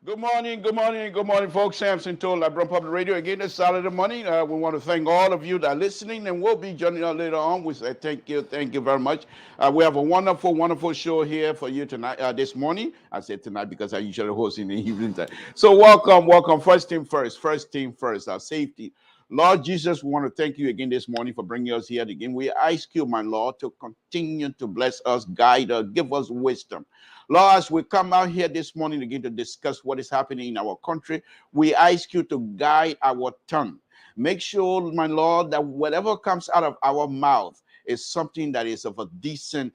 Good morning, folks. Samson told Labron Public Radio again this Saturday morning. We want to thank all of you that are listening, and we'll be joining us later on. We say thank you very much. We have a wonderful show here for you tonight, this morning. I said tonight because I usually host in the evening time. So welcome. First thing first, our safety. Lord Jesus, we want to thank you again this morning for bringing us here again. We ask you, my Lord, to continue to bless us, guide us, give us wisdom. Lord, as we come out here this morning again to discuss what is happening in our country, we ask you to guide our tongue. Make sure, my Lord, that whatever comes out of our mouth is something that is of a decent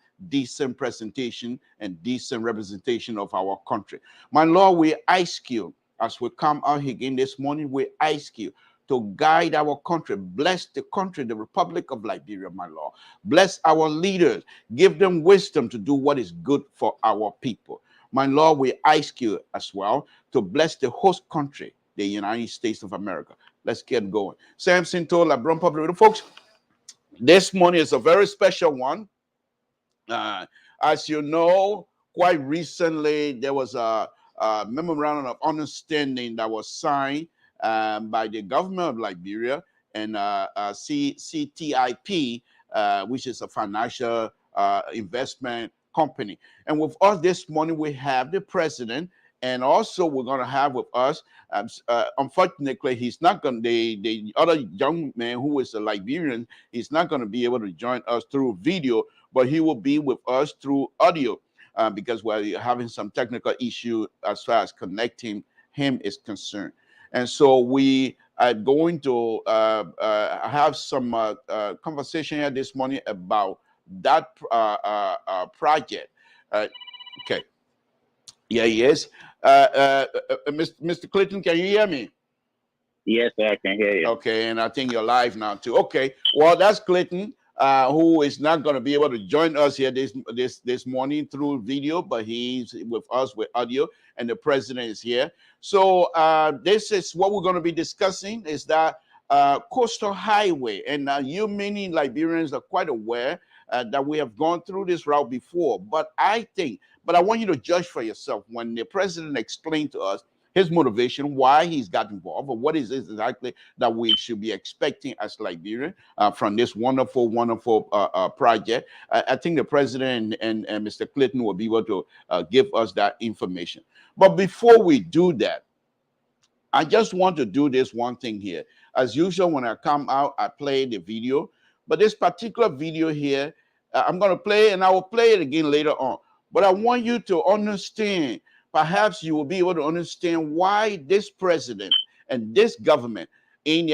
presentation and decent representation of our country. My Lord, we ask you, as we come out here again this morning, we ask you to guide our country. Bless the country, the Republic of Liberia, my Lord. Bless our leaders. Give them wisdom to do what is good for our people. My Lord, we ask you as well to bless the host country, the United States of America. Let's get going. Samson told Labron Public Radio. Folks, this morning is a very special one. As you know, quite recently, there was a memorandum of understanding that was signed by the government of Liberia and CTIP, which is a financial investment company. And with us this morning, we have the president, and also we're going to have with us, unfortunately, he's not going to, the other young man who is a Liberian, he's not going to be able to join us through video, but he will be with us through audio because we're having some technical issue as far as connecting him is concerned. And so we are going to have some conversation here this morning about that project. Okay. Yeah, yes. Mr. Clayton, can you hear me? Yes, sir, I can hear you. Okay, and I think you're live now too. Okay, well, that's Clayton, who is not going to be able to join us here this morning through video, but he's with us with audio, and the president is here. So this is what we're going to be discussing, is that coastal highway. And you many Liberians are quite aware that we have gone through this route before. But I want you to judge for yourself when the president explained to us his motivation, why he's got involved, or what is it exactly that we should be expecting as Liberia from this wonderful project. I think the president and Mr. Clayton will be able to give us that information. But before we do that, I just want to do this one thing here. As usual, when I come out, I play the video. But this particular video here, I'm going to play, and I will play it again later on. But I want you to understand, perhaps you will be able to understand why this president and this government in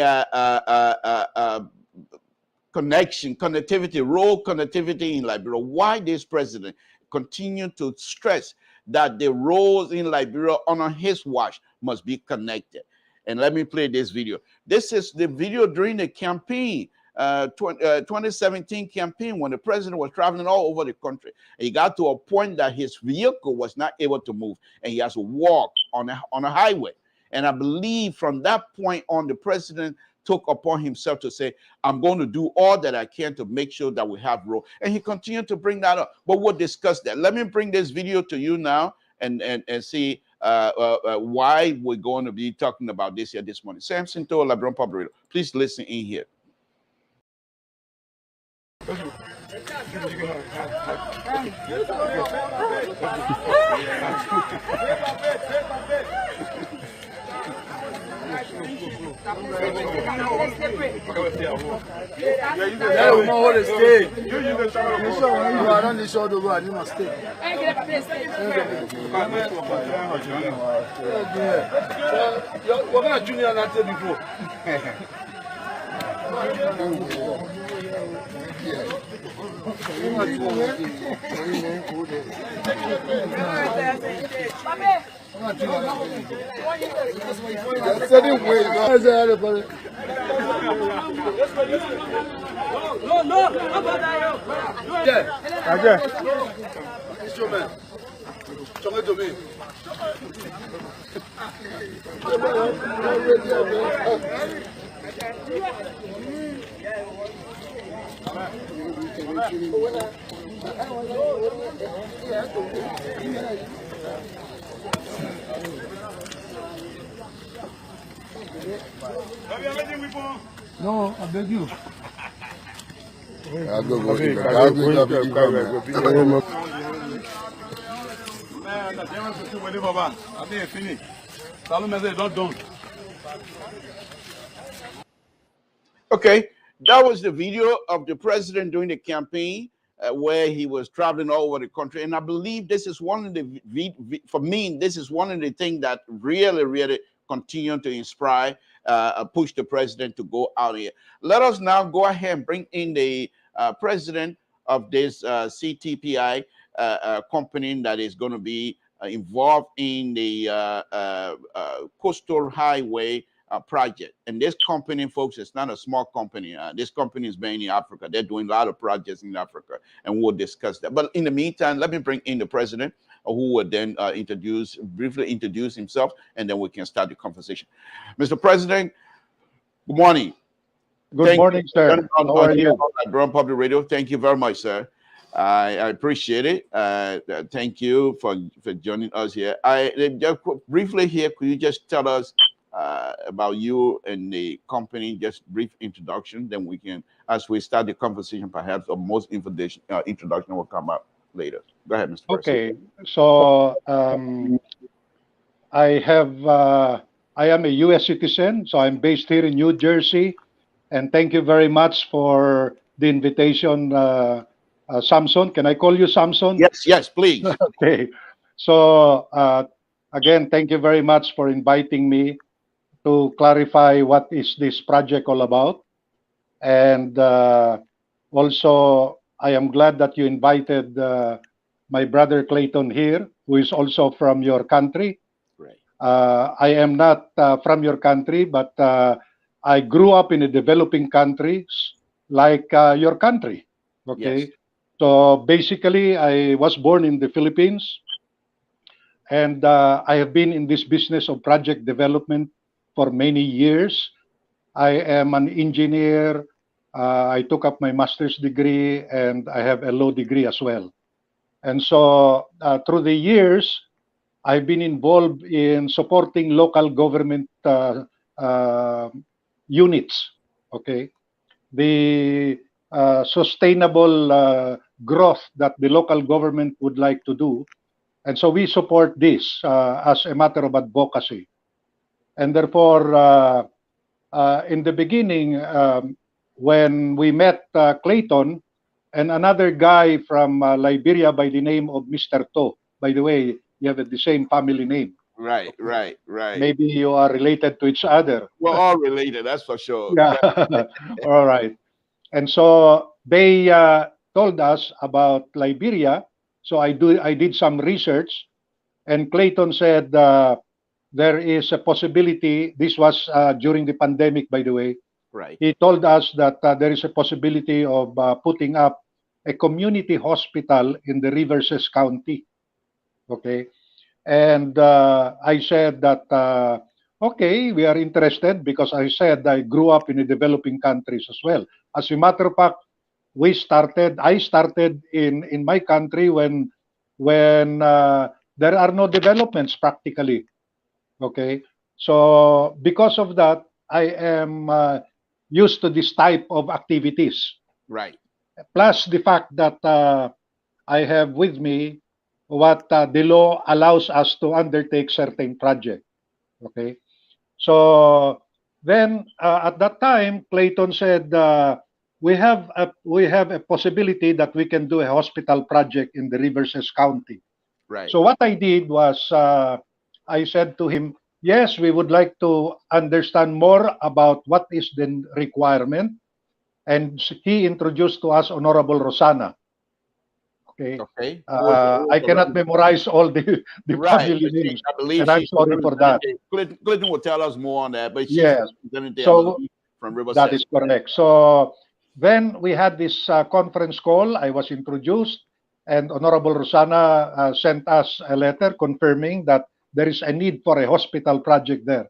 connectivity in Liberia, why this president continue to stress that the roads in Liberia on his watch must be connected. And let me play this video. This is the video during the campaign, 2017 campaign, when the president was traveling all over the country. And he got to a point that his vehicle was not able to move, and he has to walk on a highway. And I believe from that point on, the president took upon himself to say, I'm going to do all that I can to make sure that we have road. And he continued to bring that up. But we'll discuss that. Let me bring this video to you now and see why we're going to be talking about this here this morning. Samson to Labron Public Radio. Please listen in here. No, I beg you. I go eat the dog. We go eat the Okay, that was the video of the president during the campaign where he was traveling all over the country. And I believe this is one of the, for me, this is one of the things that really, really continue to inspire, push the president to go out here. Let us now go ahead and bring in the president of this CTIP-FII company that is going to be involved in the coastal highway project. And this company, folks, it's not a small company. This company is mainly in Africa. They're doing a lot of projects in Africa, and we'll discuss that. But in the meantime, let me bring in the president, who will then briefly introduce himself, and then we can start the conversation. Mr. President, good morning. Good morning, sir. How are you? Brown Public Radio. Thank you very much, sir. I appreciate it. Thank you for joining us here. Just briefly here, could you just tell us about you and the company, just brief introduction, then we can, as we start the conversation, perhaps a most introduction will come up later. Go ahead, Mr. Okay, so I am a U.S. citizen, so I'm based here in New Jersey, and thank you very much for the invitation, Samson. Can I call you Samson? Yes, yes, please. Okay, so again, thank you very much for inviting me to clarify what is this project all about. And also, I am glad that you invited my brother Clayton here, who is also from your country. Right. I am not from your country, but I grew up in a developing countries like your country. Okay. Yes. So basically, I was born in the Philippines, and I have been in this business of project development for many years. I am an engineer. I took up my master's degree, and I have a law degree as well. And so through the years, I've been involved in supporting local government units, okay? The sustainable growth that the local government would like to do. And so we support this as a matter of advocacy. And therefore, in the beginning, when we met Clayton and another guy from Liberia by the name of Mr. To, by the way, you have the same family name. Right, right, right. Maybe you are related to each other. We're all related, that's for sure. Yeah. All right. And so they told us about Liberia. So I did some research, and Clayton said there is a possibility. This was during the pandemic, by the way. Right. He told us that there is a possibility of putting up a community hospital in the Rivers County. Okay. And I said that, okay, we are interested, because I said I grew up in the developing countries as well. As a matter of fact, I started in my country when there are no developments practically. Okay. So because of that, I am used to this type of activities. Right. Plus the fact that I have with me what the law allows us to undertake certain project. Okay. So then at that time, Clayton said, we have a possibility that we can do a hospital project in the Rivers County. Right. So what I did was I said to him, yes, we would like to understand more about what is the requirement. And he introduced to us Honorable Rosanna. Okay. Okay. I cannot memorize all the right. family names. I believe, and I'm sorry for that. Clinton will tell us more on that, but she's yes. So from Riverside. That is correct. So then we had this conference call. I was introduced, and Honorable Rosanna sent us a letter confirming that there is a need for a hospital project there.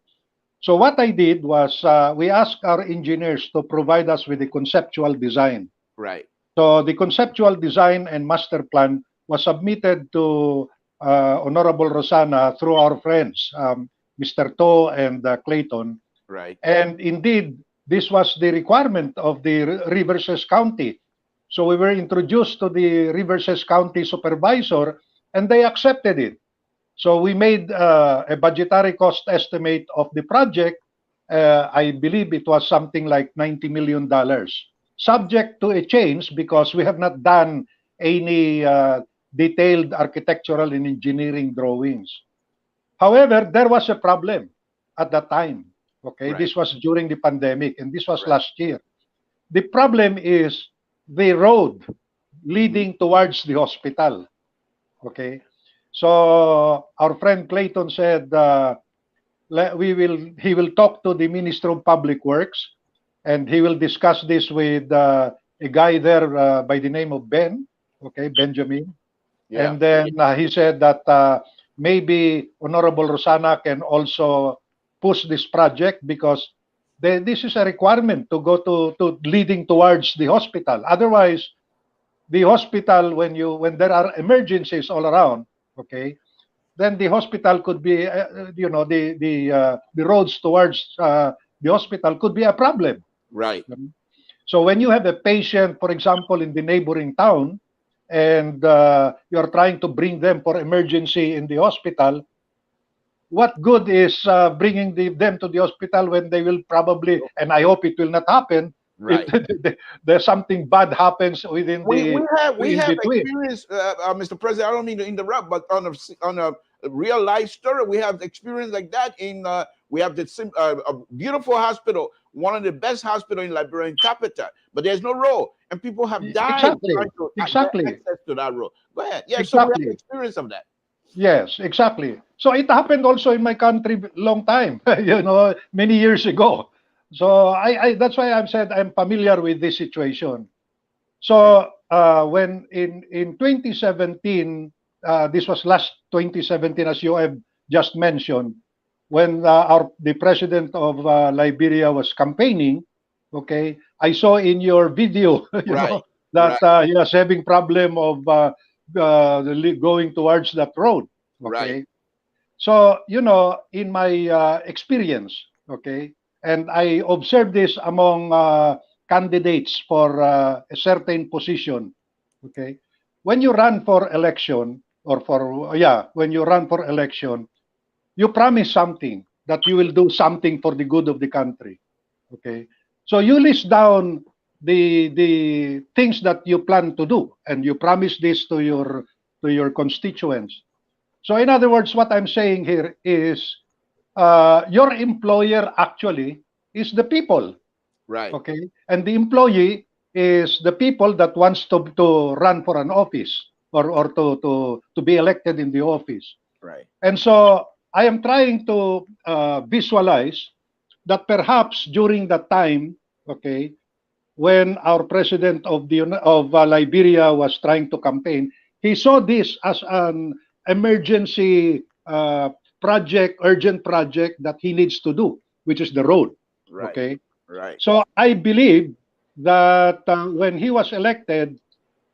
So what I did was we asked our engineers to provide us with the conceptual design. Right. So the conceptual design and master plan was submitted to Honorable Rosanna through our friends, Mr. To and Clayton. Right. And indeed, this was the requirement of the Riverses County. So we were introduced to the Riverses County supervisor, and they accepted it. So we made a budgetary cost estimate of the project. I believe it was something like $90 million, subject to a change because we have not done any detailed architectural and engineering drawings. However, there was a problem at that time. Okay, Right. this was during the pandemic, and this was Right. last year. The problem is the road leading towards the hospital. Okay, so our friend Clayton said he will talk to the Minister of Public Works, and he will discuss this with a guy there by the name of Ben. Okay, Benjamin. Yeah. And then he said that maybe Honorable Rosana can also push this project because this is a requirement to go to leading towards the hospital. Otherwise, the hospital, when there are emergencies all around, okay, then the hospital could be, the roads towards the hospital could be a problem. Right. So when you have a patient, for example, in the neighboring town, and you're trying to bring them for emergency in the hospital, what good is bringing them to the hospital when they will probably, and I hope it will not happen, Right. there's something bad happens within We in have between. experience, Mr. President. I don't mean to interrupt, but on a real life story, we have experience like that. We have a beautiful hospital, one of the best hospitals in Liberia, in Tapeta, but there's no road, and people have died trying to get access to that road. Go ahead. Yeah, so we have experience of that. Yes, exactly. So it happened also in my country long time, many years ago. So I that's why I've said I'm familiar with this situation. So when in 2017, this was last 2017, as you have just mentioned, when the president of Liberia was campaigning, okay, I saw in your video, that he was having problem of going towards that road. Okay, so in my experience, okay, and I observed this among candidates for a certain position. Okay, when you run for election, when you run for election, you promise something that you will do something for the good of the country. Okay, so you list down the things that you plan to do, and you promise this to your constituents. So in other words, what I'm saying here is your employer actually is the people. Right. Okay, and the employee is the people that wants to run for an office or to be elected in the office. Right. And so I am trying to visualize that perhaps during that time, okay, when our president of Liberia was trying to campaign, he saw this as an emergency project, urgent project that he needs to do, which is the road. Right. Okay. Right. So I believe that when he was elected,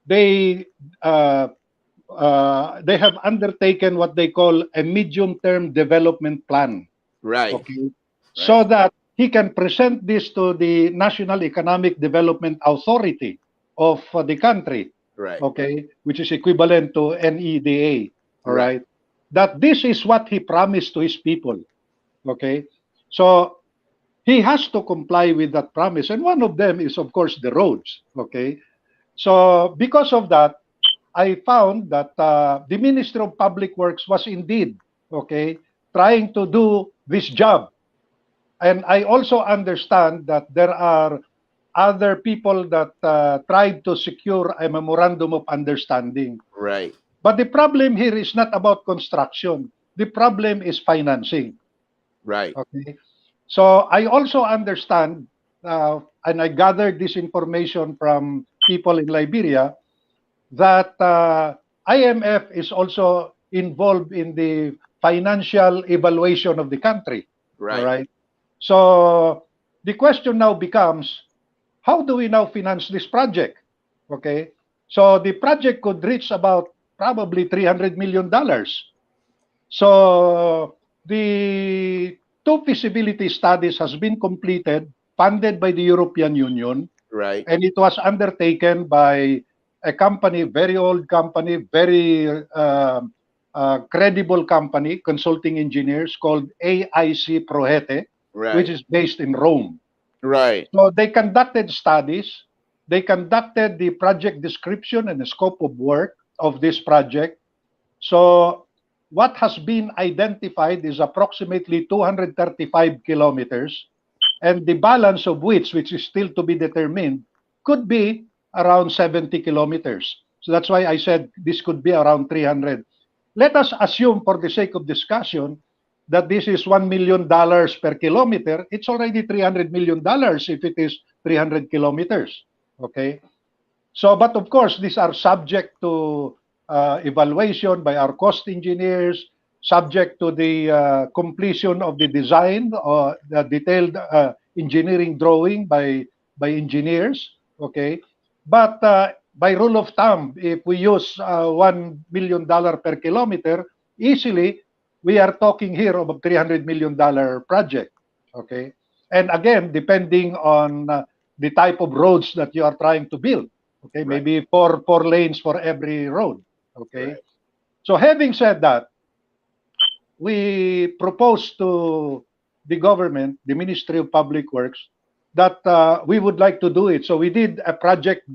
they have undertaken what they call a medium-term development plan. Right. Okay. Right. So that he can present this to the National Economic Development Authority of the country. Right. Okay, which is equivalent to NEDA. All right. That this is what he promised to his people. Okay. So he has to comply with that promise. And one of them is, of course, the roads. Okay. So because of that, I found that the Minister of Public Works was indeed, okay, trying to do this job. And I also understand that there are other people that tried to secure a memorandum of understanding. Right. But the problem here is not about construction. The problem is financing. Right. Okay. So I also understand, and I gathered this information from people in Liberia, that IMF is also involved in the financial evaluation of the country. Right. All right. So the question now becomes, how do we now finance this project? Okay. So the project could reach about probably $300 million. So the two feasibility studies has been completed, funded by the European Union, Right. and it was undertaken by a company, very old company, very credible company, consulting engineers called AIC Prohete, Right. which is based in Rome. Right. So they conducted studies. They conducted the project description and the scope of work of this project. So what has been identified is approximately 235 kilometers, and the balance of which is still to be determined, could be around 70 kilometers. So that's why I said this could be around 300. Let us assume, for the sake of discussion, that this is $1 million per kilometer. It's already $300 million if it is 300 kilometers. Okay. So, but of course, these are subject to evaluation by our cost engineers, subject to the completion of the design or the detailed engineering drawing by engineers. Okay. But by rule of thumb, if we use $1 million per kilometer, easily we are talking here of a $300 million project. Okay. And again, depending on the type of roads that you are trying to build. Okay, Right. maybe four lanes for every road. Okay. Right. So having said that, we propose to the government, the Ministry of Public Works, that we would like to do it. So we did a project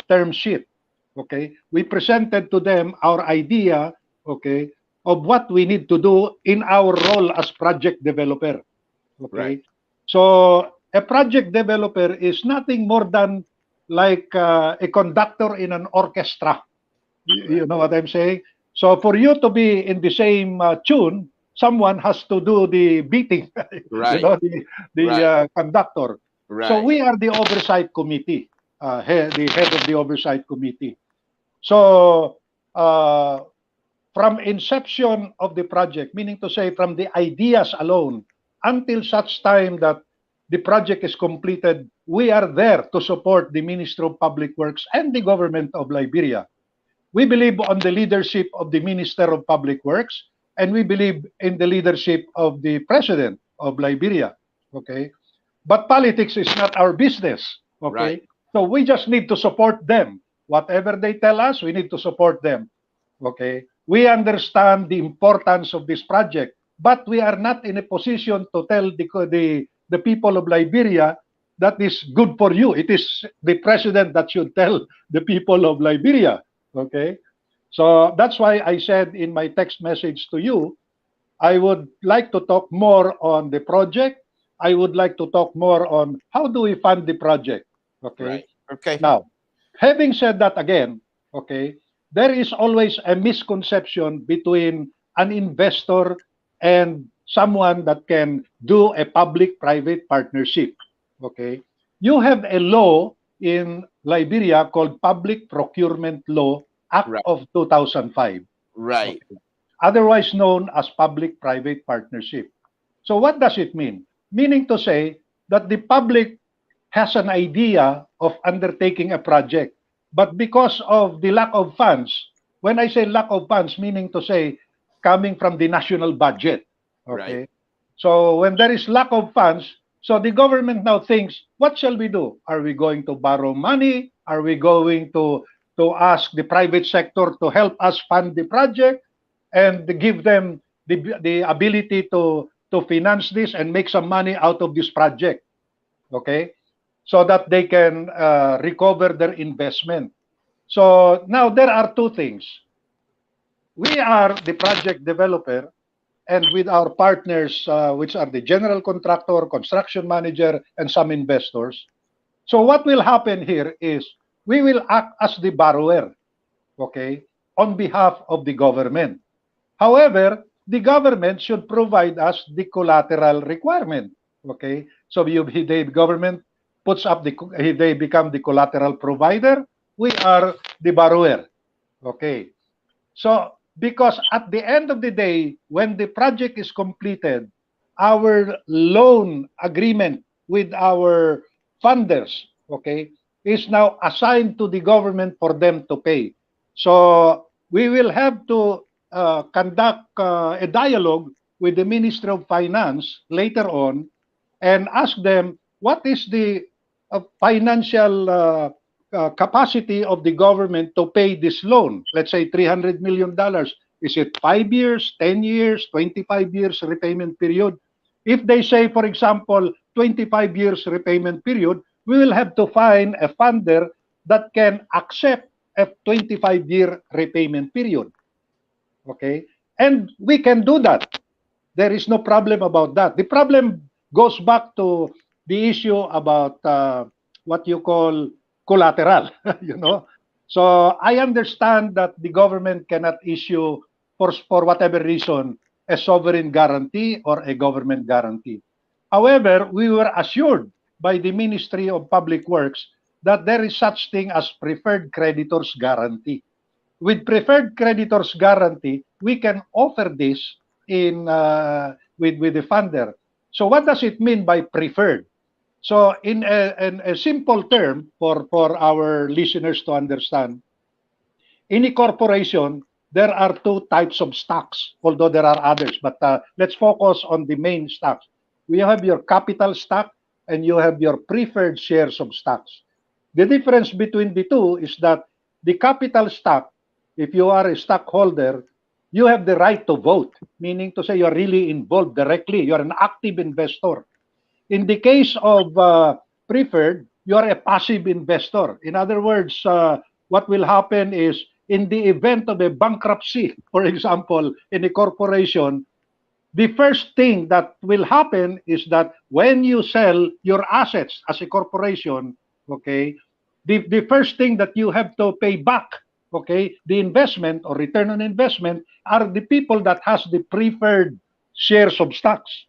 term sheet. Okay, we presented to them our idea. Okay, of what we need to do in our role as project developer. Okay, Right. so a project developer is nothing more than like a conductor in an orchestra. You know what I'm saying? So for you to be in the same tune, someone has to do the beating, Right. the Right. conductor. So Right. we are the oversight committee, the head of the oversight committee. So from inception of the project, meaning to say from the ideas alone, until such time that the project is completed, we are there to support the Ministry of Public Works and the government of Liberia. We believe on the leadership of the Minister of Public Works, and we believe in the leadership of the President of Liberia. Okay, but politics is not our business. Okay, Right. so we just need to support them. Whatever they tell us, we need to support them. Okay, we understand the importance of this project, but we are not in a position to tell the people of Liberia that is good for you. It is the president that should tell the people of Liberia. Okay, so that's why I said in my text message to you, I would like to talk more on the project. I would like to talk more on how do we fund the project. Okay, Right. Okay. now, having said that again, okay, there is always a misconception between an investor and someone that can do a public-private partnership. Okay, you have a law in Liberia called Public Procurement Law Act Right. of 2005. Right. Okay, otherwise known as public-private partnership. So what does it mean? Meaning to say that the public has an idea of undertaking a project, but because of the lack of funds, when I say lack of funds, meaning to say coming from the national budget, Right. okay? So when there is lack of funds, so the government now thinks, what shall we do? Are we going to borrow money? Are we going to ask the private sector to help us fund the project and give them the ability to finance this and make some money out of this project? Okay, so that they can recover their investment. So now there are two things. We are the project developer, and with our partners, which are the general contractor, construction manager, and some investors. So what will happen here is we will act as the borrower, okay, on behalf of the government. However, the government should provide us the collateral requirement. Okay, so the government puts up they become the collateral provider. We are the borrower. Okay, so because at the end of the day, when the project is completed, our loan agreement with our funders, okay, is now assigned to the government for them to pay. So we will have to conduct a dialogue with the Ministry of Finance later on and ask them what is the financial capacity of the government to pay this loan. Let's say $300 million. Is it 5 years, 10 years, 25 years repayment period? If they say, for example, 25 years repayment period, we will have to find a funder that can accept a 25-year repayment period. Okay? And we can do that. There is no problem about that. The problem goes back to the issue about what you call collateral, you know. So I understand that the government cannot issue, for whatever reason, a sovereign guarantee or a government guarantee. However, we were assured by the Ministry of Public Works that there is such thing as preferred creditors guarantee. With preferred creditors guarantee, we can offer this in with the funder. So what does it mean by preferred? So in a simple term for our listeners to understand, in a corporation, there are two types of stocks, although there are others, but let's focus on the main stocks. We have your capital stock and you have your preferred shares of stocks. The difference between the two is that the capital stock, if you are a stockholder, you have the right to vote, meaning to say you're really involved directly. You're an active investor. In the case of preferred, you are a passive investor. In other words, what will happen is in the event of a bankruptcy, for example, in a corporation, the first thing that will happen is that when you sell your assets as a corporation, okay, the first thing that you have to pay back, okay, the investment or return on investment are the people that has the preferred shares of stocks,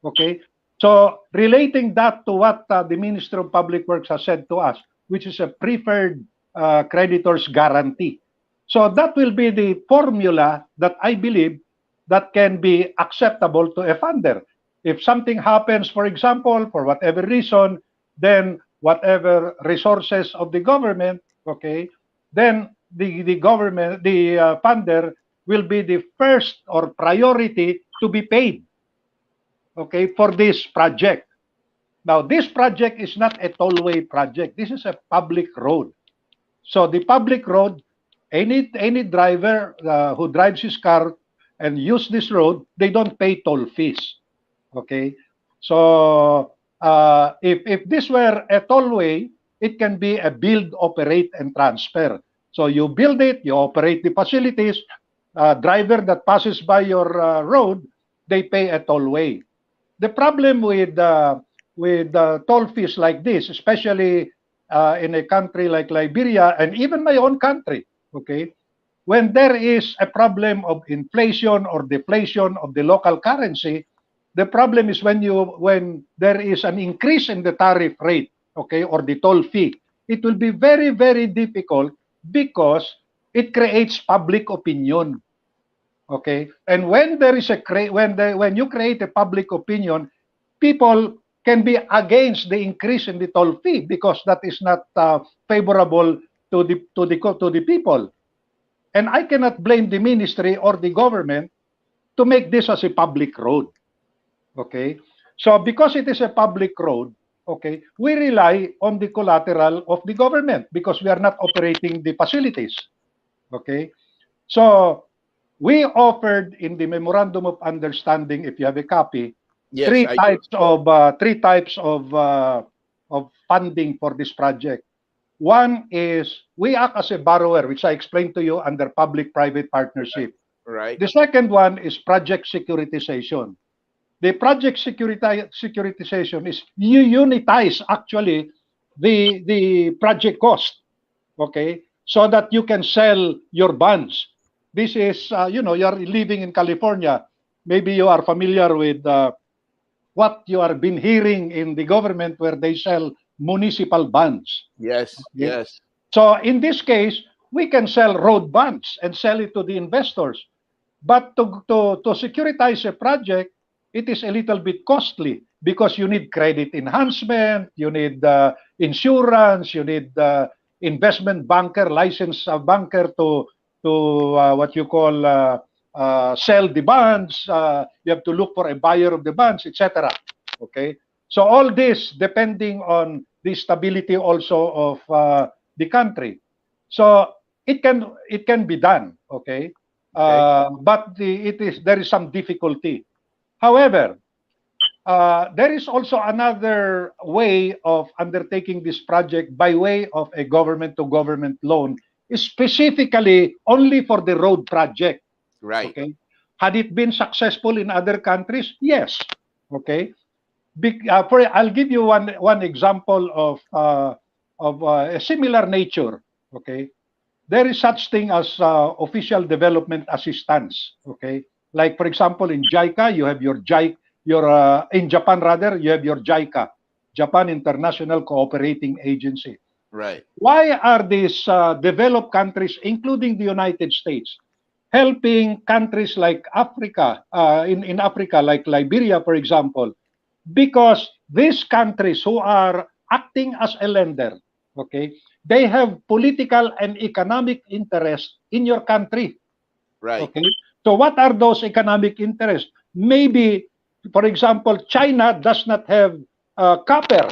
okay. So relating that to what the Minister of Public Works has said to us, which is a preferred creditors guarantee. So that will be the formula that I believe that can be acceptable to a funder. If something happens, for example, for whatever reason, then whatever resources of the government, okay, then the government, the funder will be the first or priority to be paid, okay, for this project. Now, this project is not a tollway project. This is a public road. So the public road, any driver who drives his car and use this road, they don't pay toll fees. Okay. So if this were a tollway, it can be a build, operate, and transfer. So you build it, you operate the facilities. Driver that passes by your road, they pay a tollway. The problem with toll fees like this, especially in a country like Liberia and even my own country, okay, when there is a problem of inflation or deflation of the local currency, the problem is when there is an increase in the tariff rate, okay, or the toll fee, it will be very, very difficult because it creates public opinion. Okay, and when there is when you create a public opinion, people can be against the increase in the toll fee because that is not favorable to the people. And I cannot blame the ministry or the government to make this as a public road. Okay, so because it is a public road, okay, we rely on the collateral of the government because we are not operating the facilities. Okay, so we offered in the Memorandum of Understanding, if you have a copy, Yes, three types of funding for this project. One is we act as a borrower, which I explained to you under public-private partnership. right. The second one is project securitization. The project securitization is you unitize actually the project cost, okay, so that you can sell your bonds. This is, you know, you're living in California. Maybe you are familiar with what you have been hearing in the government where they sell municipal bonds. Yes, Okay? yes. So in this case, we can sell road bonds and sell it to the investors. But to securitize a project, it is a little bit costly because you need credit enhancement, you need insurance, you need investment banker, licensed banker to what you call sell the bonds, you have to look for a buyer of the bonds, etc. Okay, so all this depending on the stability also of the country. So it can be done. Okay, but there is some difficulty. However, there is also another way of undertaking this project by way of a government-to-government loan, specifically only for the road project. Right. Okay. Had it been successful in other countries? Yes. Okay. I'll give you one example of a similar nature. Okay. There is such thing as official development assistance. Okay. Like for example, in JICA, you have your JICA. In Japan, rather, you have your JICA, Japan International Cooperating Agency. Right. Why are these developed countries, including the United States, helping countries like Africa, in Africa, like Liberia, for example? Because these countries who are acting as a lender, okay, they have political and economic interest in your country. Right. Okay. So what are those economic interests? Maybe, for example, China does not have copper.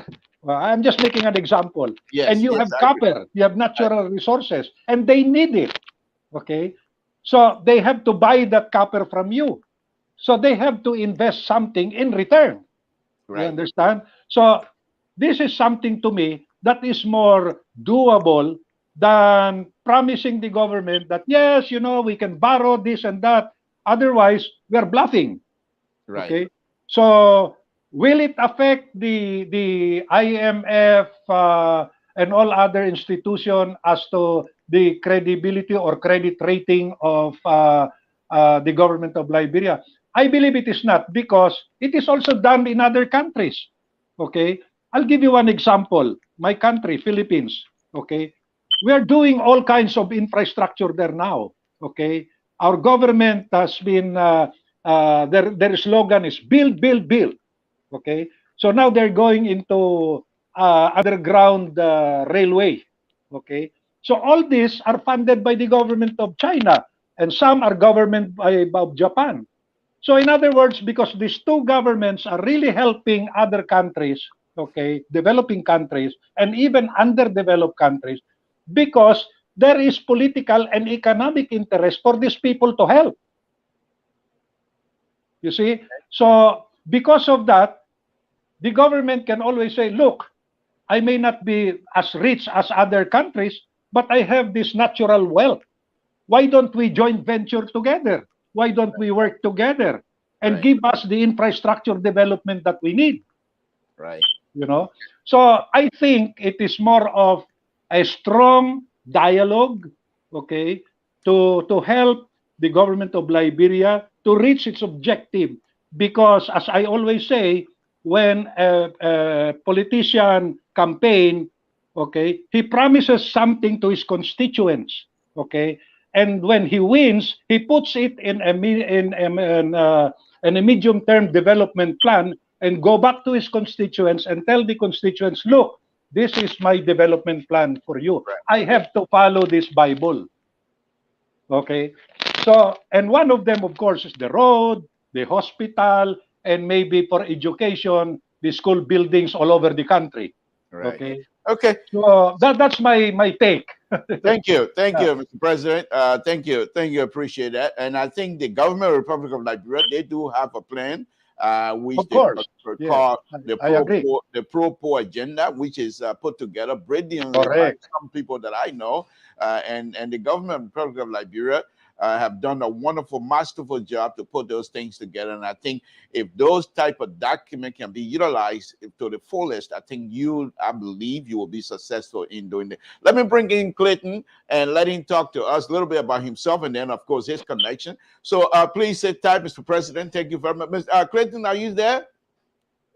I'm just making an example. Yes, and you yes, have copper, you have natural resources, and they need it. Okay. So they have to buy that copper from you. So they have to invest something in return. Right. You understand? So this is something to me that is more doable than promising the government that, yes, you know, we can borrow this and that. Otherwise, we're bluffing. Right. Okay. So will it affect the IMF and all other institutions as to the credibility or credit rating of the government of Liberia? I believe it is not, because it is also done in other countries. Okay. I'll give you one example. My country, Philippines. Okay. We are doing all kinds of infrastructure there now. Okay. Our government has been their slogan is build, build, build. Okay, so now they're going into underground railway. Okay, so all these are funded by the government of China, and some are government of Japan. So in other words, because these two governments are really helping other countries, okay, developing countries, and even underdeveloped countries, because there is political and economic interest for these people to help. You see? So because of that, the government can always say, look, I may not be as rich as other countries, but I have this natural wealth. Why don't we joint venture together? Why don't we work together and give us the infrastructure development that we need? Right. You know? So I think it is more of a strong dialogue, okay, to help the government of Liberia to reach its objective. Because as I always say, when a politician campaign, okay, he promises something to his constituents, okay, and when he wins, he puts it in a medium-term development plan and go back to his constituents and tell the constituents, look, this is my development plan for you. I have to follow this Bible. Okay, so, and one of them, of course, is the road, the hospital, and maybe for education, the school buildings all over the country. Right. Okay. Okay. So that's my take. Thank you, Mr. President. Thank you. Appreciate that. And I think the government of the Republic of Liberia, they do have a plan, which Of course. they call Yes, the pro-poor agenda, which is put together brilliantly by correct. some people that I know, and the government of the Republic of Liberia have done a wonderful, masterful job to put those things together. And I think if those type of documents can be utilized to the fullest, I believe you will be successful in doing that. Let me bring in Clayton and let him talk to us a little bit about himself and then, of course, his connection. So please sit tight, Mr. President. Thank you very much. Clayton, are you there?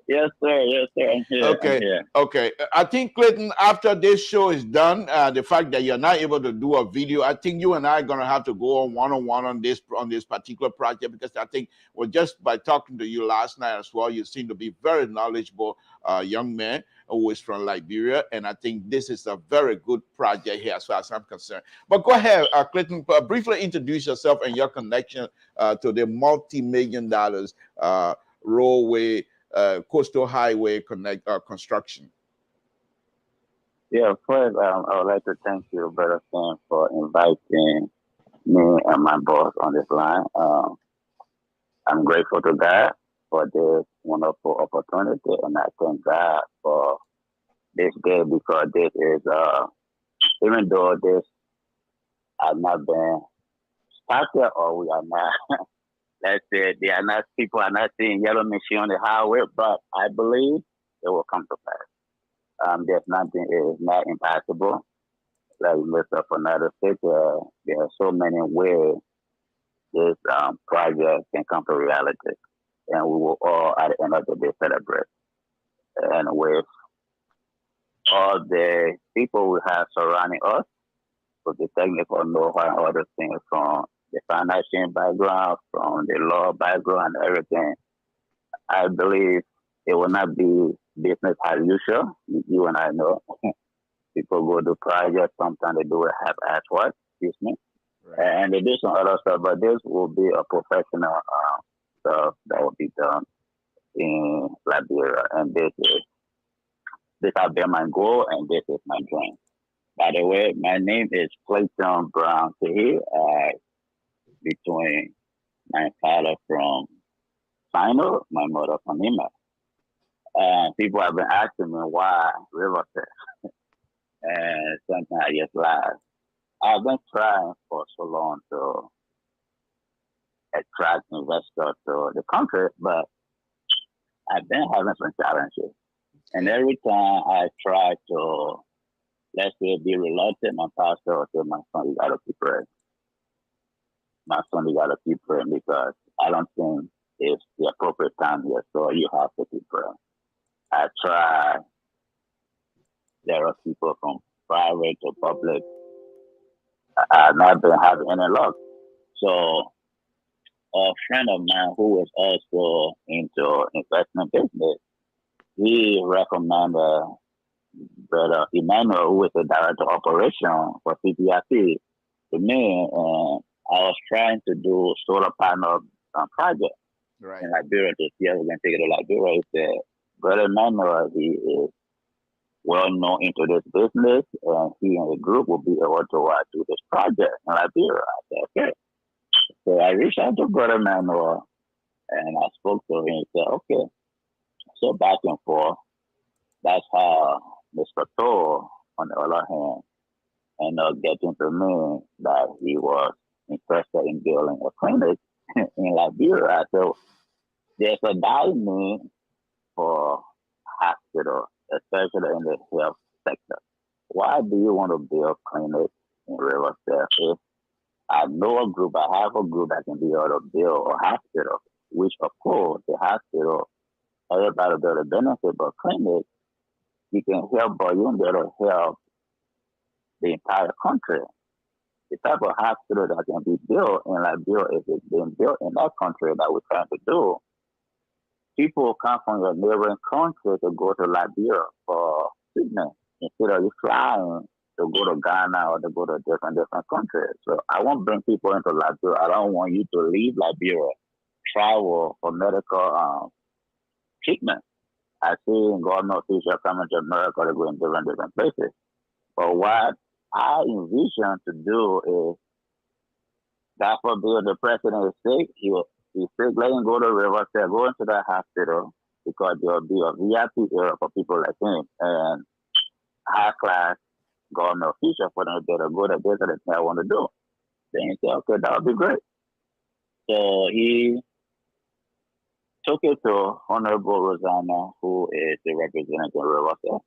Yes, sir. Yes, sir. I'm here. I'm Okay, here. okay. I think, Clayton, after this show is done, the fact that you're not able to do a video, I think you and I are gonna have to go on one-on-one on this particular project, because I think, well, just by talking to you last night as well, you seem to be very knowledgeable young man who is from Liberia, and I think this is a very good project here as far as I'm concerned. But go ahead, Clayton, briefly introduce yourself and your connection to the multi-million dollars roadway. Coastal highway construction. Yeah, first, I would like to thank you, Brother Sam, for inviting me and my boss on this line. I'm grateful to God for this wonderful opportunity, and I thank God for this day, because this is, even though this has not been started, or we are not, let's say, people are not seeing yellow machine on the highway, but I believe it will come to pass. There's nothing is not impossible. Like Mr. Fernando said, there are so many ways this project can come to reality, and we will all, at the end of the day, celebrate. And with all the people we have surrounding us, with the technical know-how and other things, from the financial background, from the law background, and everything, I believe it will not be business as usual. You and I know. People go to projects, sometimes they do it half-ass work, excuse me. Right. And they do some other stuff, but this will be a professional stuff that will be done in Liberia. And this has been my goal, and this is my dream. By the way, my name is CLAYTON Brown Tehi, between my father from SINOE, my mother from Nima. And people have been asking me why Riverside. And sometimes I just laugh. I've been trying for so long to attract investors to the country, but I've been having some challenges. And every time I try to, let's say, be reluctant, my pastor will say, my son, you gotta keep praying. My son, you gotta keep praying, because I don't think it's the appropriate time yet, so you have to keep praying. I try. There are people from private to public. I've not been having any luck. So a friend of mine who is also into investment business, he recommended Brother Emmanuel, who is the director of operation for CTIP-FII, to me, and I was trying to do solar panel project in Liberia to see how we can take it to Liberia. He said, Brother Emmanuel, he is well known into this business, and he and the group will be able to do this project in Liberia. I said, okay. So I reached out to Brother Emmanuel, and I spoke to him and said, okay. So back and forth, that's how Mr. Toll, on the other hand, ended up getting to me that he was interested in building a clinic in Liberia. So there's a demand for hospital, especially in the health sector. Why do you want to build clinics in Riverside? If I know a group, I have a group that can be able to build a hospital, which of course the hospital, everybody will be able to benefit, but clinic, you can help, but you won't be able to help the entire country. The type of hospital that can be built in Liberia, if it's being built in that country that we're trying to do, people come from your neighboring country to go to Liberia for treatment instead of you flying to go to Ghana or to go to different countries. So I won't bring people into Liberia. I don't want you to leave Liberia, travel for medical treatment. I see government officials coming to America to go in different places. But what I envision to do is, God forbid the president is sick, he's sick, let him go to Riverside, go into that hospital, because there will be a VIP area for people like him, and high class government officials for them to be able to go to this and the thing I want to do. Then he said, okay, that would be great. So he took it to Honorable Rosanna, who is the representative of Riverside.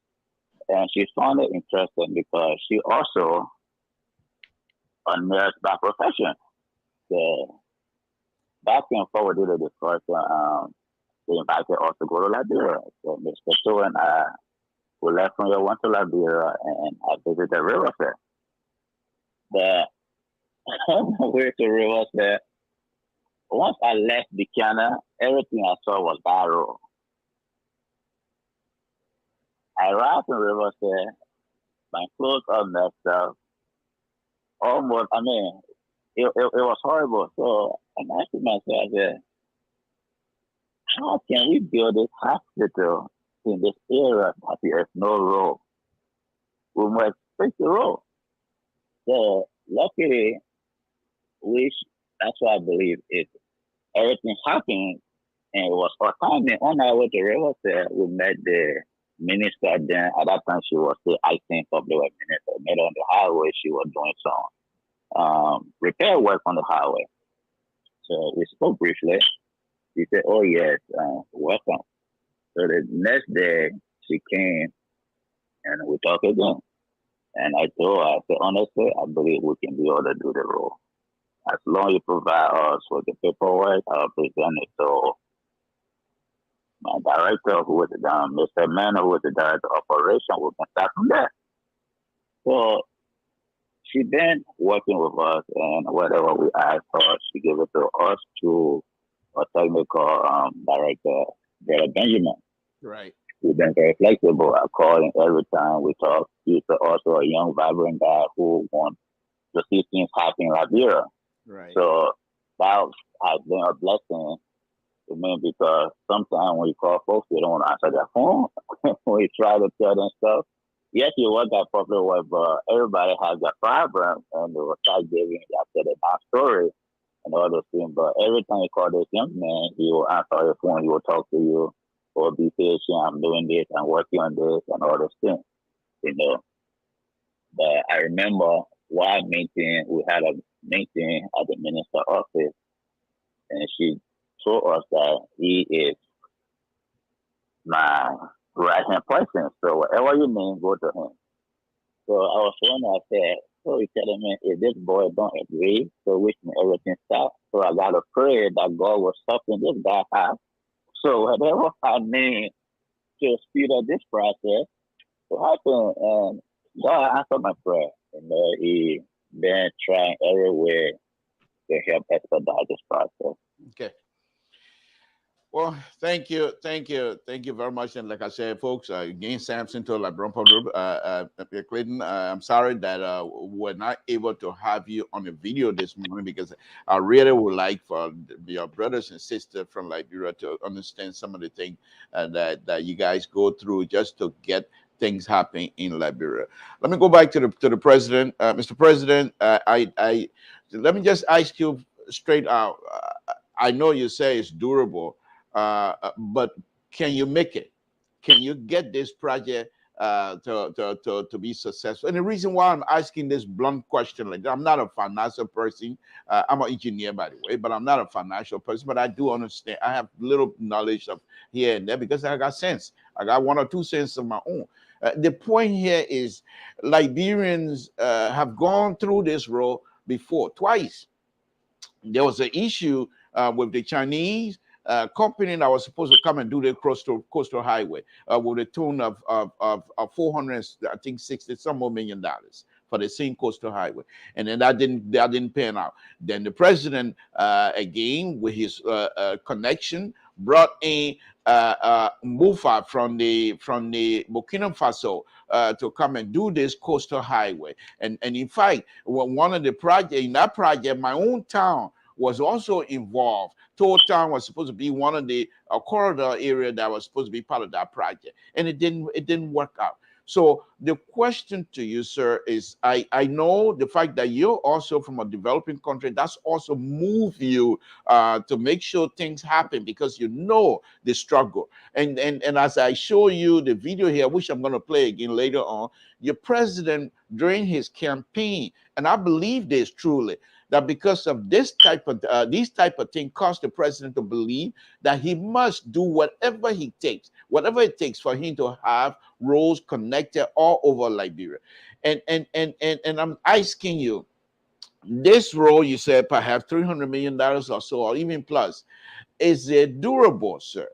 And she found it interesting because she also a nurse by profession. So back and forward did a discussion. they invited us to go to Liberia. So Mr. Two and I, we left from here, went to Liberia, and I visited the river there. But on the way to river there, once I left Buchanan, everything I saw was barrow. I arrived in Rivers there, my clothes all messed up. Almost, I mean, it was horrible. So I'm asking myself, I said, how can we build this hospital in this area that there's no road? We must fix the road. So luckily, that's what I believe is everything happened, and it was our timing. On our way to Rivers there, we met the minister then. At that time, she was still acting public works minister. Met on the highway. She was doing some repair work on the highway. So we spoke briefly. She said, "Oh yes, welcome." So the next day she came and we talked again. And I told her, I said, honestly, I believe we can be able to do the role. As long as you provide us with the paperwork, I'll present it to my director, who was Mr. Mann, who was the director of operation. We can start from there. So she been working with us, and whatever we asked her, she gave it to us to a technical director, Brother Benjamin. Right. We've been very flexible. I call him every time we talk. He's also a young, vibrant guy who wants to see things happen in Liberia. Right. So that has been a blessing to me, because sometimes when you call folks, they don't want to answer their phone. When you try to tell them stuff, yes, you work at public work, but everybody has their problem, and they will start giving after the back story and all those things. But every time you call this young man, he will answer your phone, he will talk to you, or be patient, I'm doing this, I'm working on this, and all those things, you know. But I remember we had a meeting at the minister's office, and she told us that he is my right-hand person. So whatever you mean, go to him. So I was showing her, I said, so he telling me, if this boy don't agree, so which means everything stops. So I got to pray that God will soften this guy out. So whatever I need to speed up this process to happen, and God answered my prayer. And he been trying everywhere to help expedite this process. Okay. Well, thank you very much. And like I said, folks, again, Samson to Labron Group, Clayton, I'm sorry that we're not able to have you on the video this morning, because I really would like for your brothers and sisters from Liberia to understand some of the things that you guys go through just to get things happening in Liberia. Let me go back to the president, Mr. President. Let me just ask you straight out. I know you say it's durable. But can you make it? Can you get this project to be successful? And the reason why I'm asking this blunt question, like, I'm not a financial person. I'm an engineer, by the way, but I'm not a financial person. But I do understand. I have little knowledge of here and there, because I got sense. I got 1 or 2 cents of my own. The point here is Liberians have gone through this road before, twice. There was an issue with the Chinese company that was supposed to come and do the coastal highway with a tune of 400, I think 60 some more $million for the same coastal highway, and then that didn't pan out. Then the president again, with his connection, brought in Mufa from the Burkina Faso to come and do this coastal highway. And in fact, one of the projects in that project, my own town was also involved. Toll Town was supposed to be one of the corridor area that was supposed to be part of that project, and it didn't work out. So the question to you, sir, is I know the fact that you're also from a developing country, that's also moved you to make sure things happen, because you know the struggle. And as I show you the video here, which I'm going to play again later on, your president during his campaign, and I believe this truly, that because of this type of thing caused the president to believe that he must do whatever it takes for him to have roads connected all over Liberia. And I'm asking you, this road, you said perhaps $300 million or so, or even plus, is it durable, sir?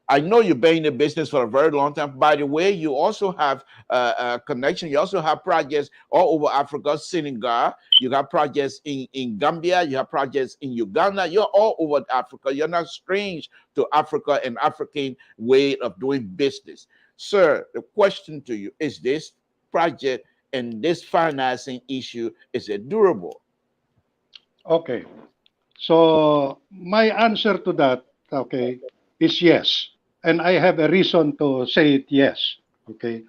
I know you've been in the business for a very long time. By the way, you also have a connection. You also have projects all over Africa, Senegal. You got projects in Gambia. You have projects in Uganda. You're all over Africa. You're not strange to Africa and African way of doing business. Sir, the question to you is this project and this financing issue, is it durable? Okay. So my answer to that, okay, is yes. And I have a reason to say it yes. Okay.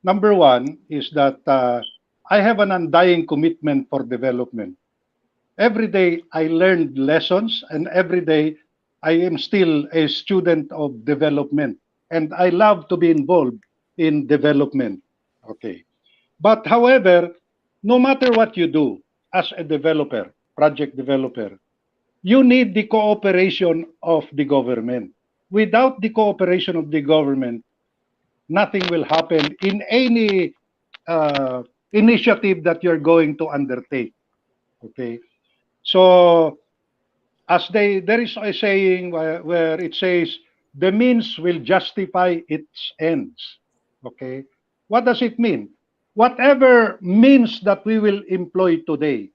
Number one is that I have an undying commitment for development. Every day I learned lessons, and every day I am still a student of development. And I love to be involved in development. Okay. But however, no matter what you do as a developer, project developer, you need the cooperation of the government. Without the cooperation of the government, nothing will happen in any initiative that you're going to undertake. Okay. So there is a saying where it says, the means will justify its ends. Okay. What does it mean? Whatever means that we will employ today,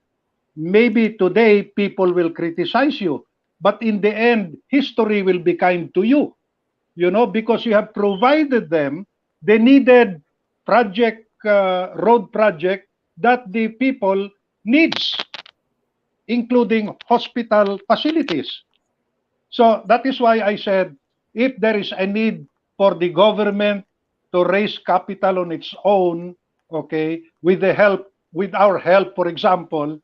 maybe today people will criticize you, but in the end, history will be kind to you, because you have provided them the needed road project that the people needs, including hospital facilities. So that is why I said, if there is a need for the government to raise capital on its own, okay, with our help, for example,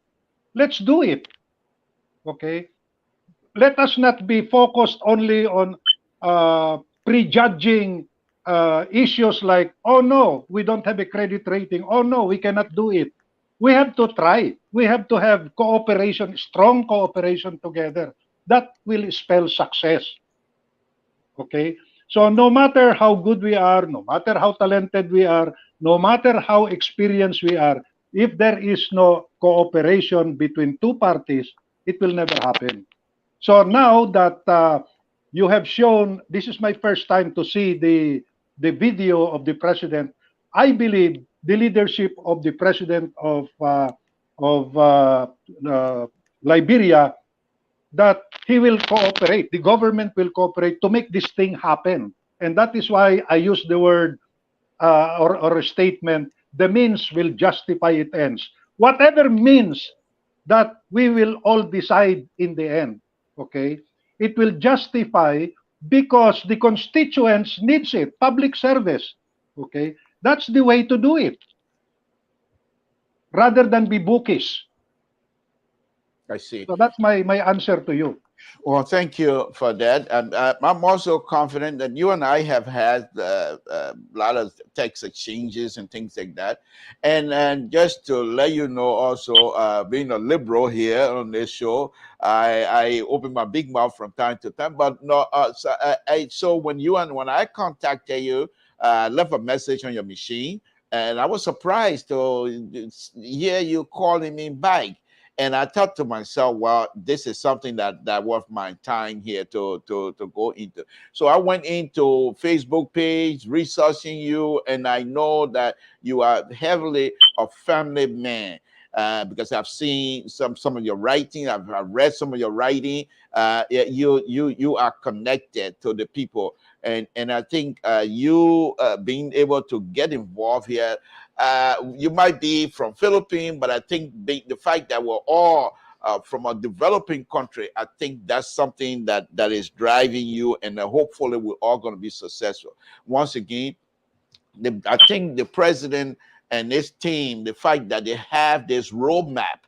let's do it. Okay. Let us not be focused only on prejudging issues like, oh no, we don't have a credit rating. Oh no, we cannot do it. We have to try. We have to have cooperation, strong cooperation together. That will spell success. Okay. So no matter how good we are, no matter how talented we are, no matter how experienced we are, if there is no cooperation between two parties, it will never happen. So now that you have shown, this is my first time to see the video of the president. I believe the leadership of the president of Liberia, that he will cooperate, the government will cooperate to make this thing happen. And that is why I use the word or a statement, the means will justify its ends. Whatever means that we will all decide in the end, okay, it will justify because the constituents needs it, public service, okay. That's the way to do it, rather than be bookish. I see. So that's my answer to you. Well, thank you for that. And I'm also confident that you and I have had a lot of text exchanges and things like that. And just to let you know also, being a liberal here on this show, I open my big mouth from time to time. But no, so when I contacted you, left a message on your machine, and I was surprised to hear you calling me back. And I thought to myself, well, this is something that worth my time here to go into. So I went into Facebook page, researching you, and I know that you are heavily a family man. Because I've seen some of your writing, I've read some of your writing. You are connected to the people, and I think you being able to get involved here. You might be from Philippines, but I think the fact that we're all from a developing country, I think that's something that is driving you, and hopefully we're all going to be successful. Once again, I think the president and his team, the fact that they have this roadmap,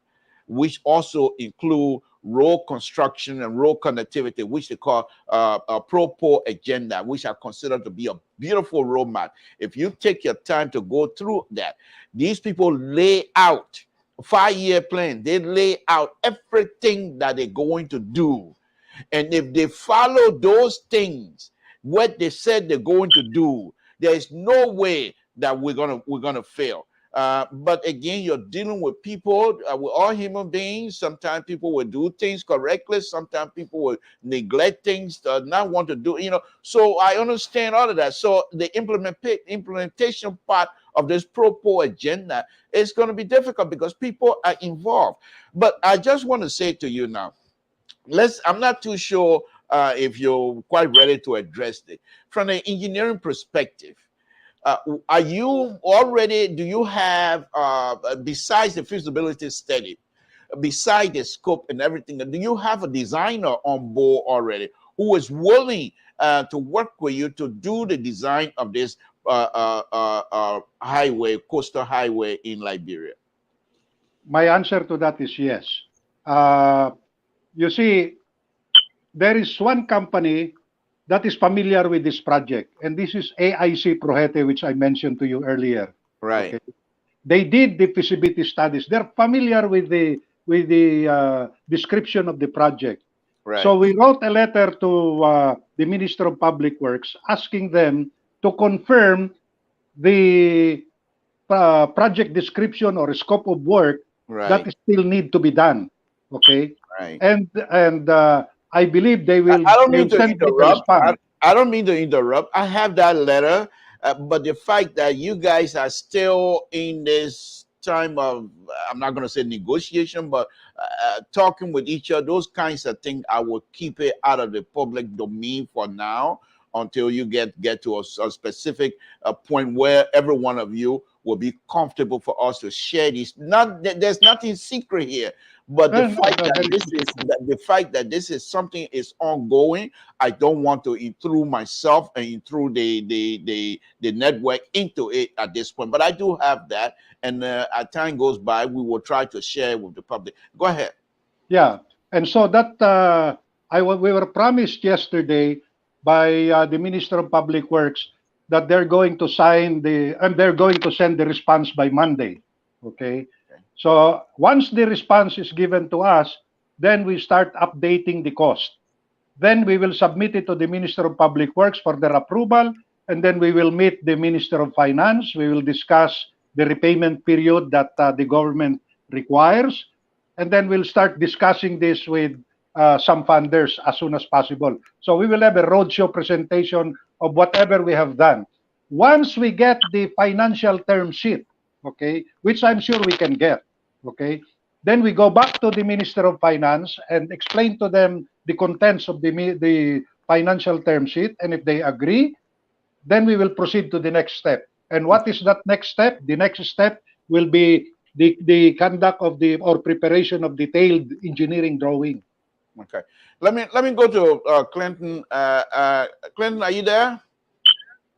which also include road construction and road connectivity, which they call a Pro-Po agenda, which I consider to be a beautiful roadmap. If you take your time to go through that, these people lay out a 5-year plan. They lay out everything that they're going to do. And if they follow those things, what they said they're going to do, there is no way that we're gonna fail. But again, you're dealing with people. We're all human beings. Sometimes people will do things correctly. Sometimes people will neglect things, not want to do, So I understand all of that. So the implementation part of this pro-poor agenda is going to be difficult because people are involved. But I just want to say to you now, I'm not too sure if you're quite ready to address it. From an engineering perspective, are you already, do you have, besides the feasibility study, beside the scope and everything, do you have a designer on board already who is willing to work with you to do the design of this highway, coastal highway in Liberia? My answer to that is yes. You see, there is one company that is familiar with this project, and this is AIC Prohete, which I mentioned to you earlier. Right. Okay? They did the feasibility studies. They're familiar with the description of the project. Right. So we wrote a letter to the Minister of Public Works asking them to confirm the project description or scope of work that still need to be done. Okay. Right. And I believe they will. I don't mean to send me the interrupt. response. I don't mean to interrupt. I have that letter, but the fact that you guys are still in this time of, I'm not going to say negotiation, but talking with each other, those kinds of things, I will keep it out of the public domain for now until you get to a specific point where every one of you will be comfortable for us to share this. There's nothing secret here, but the fact that this is something is ongoing, I don't want to intrude myself and intrude the network into it at this point. But I do have that, and as time goes by, we will try to share with the public. Go ahead. Yeah, and so that we were promised yesterday by the Minister of Public Works that they're going to sign they're going to send the response by Monday. Okay. So once the response is given to us, then we start updating the cost. Then we will submit it to the Minister of Public Works for their approval, and then we will meet the Minister of Finance. We will discuss the repayment period that the government requires, and then we'll start discussing this with some funders as soon as possible. So we will have a roadshow presentation of whatever we have done. Once we get the financial term sheet, okay, which I'm sure we can get, okay, then we go back to the Minister of Finance and explain to them the contents of the financial term sheet, and if they agree, then we will proceed to the next step. And what is that next step? The next step will be the conduct of or preparation of detailed engineering drawing. Okay, let me go to Clinton. Clinton, are you there?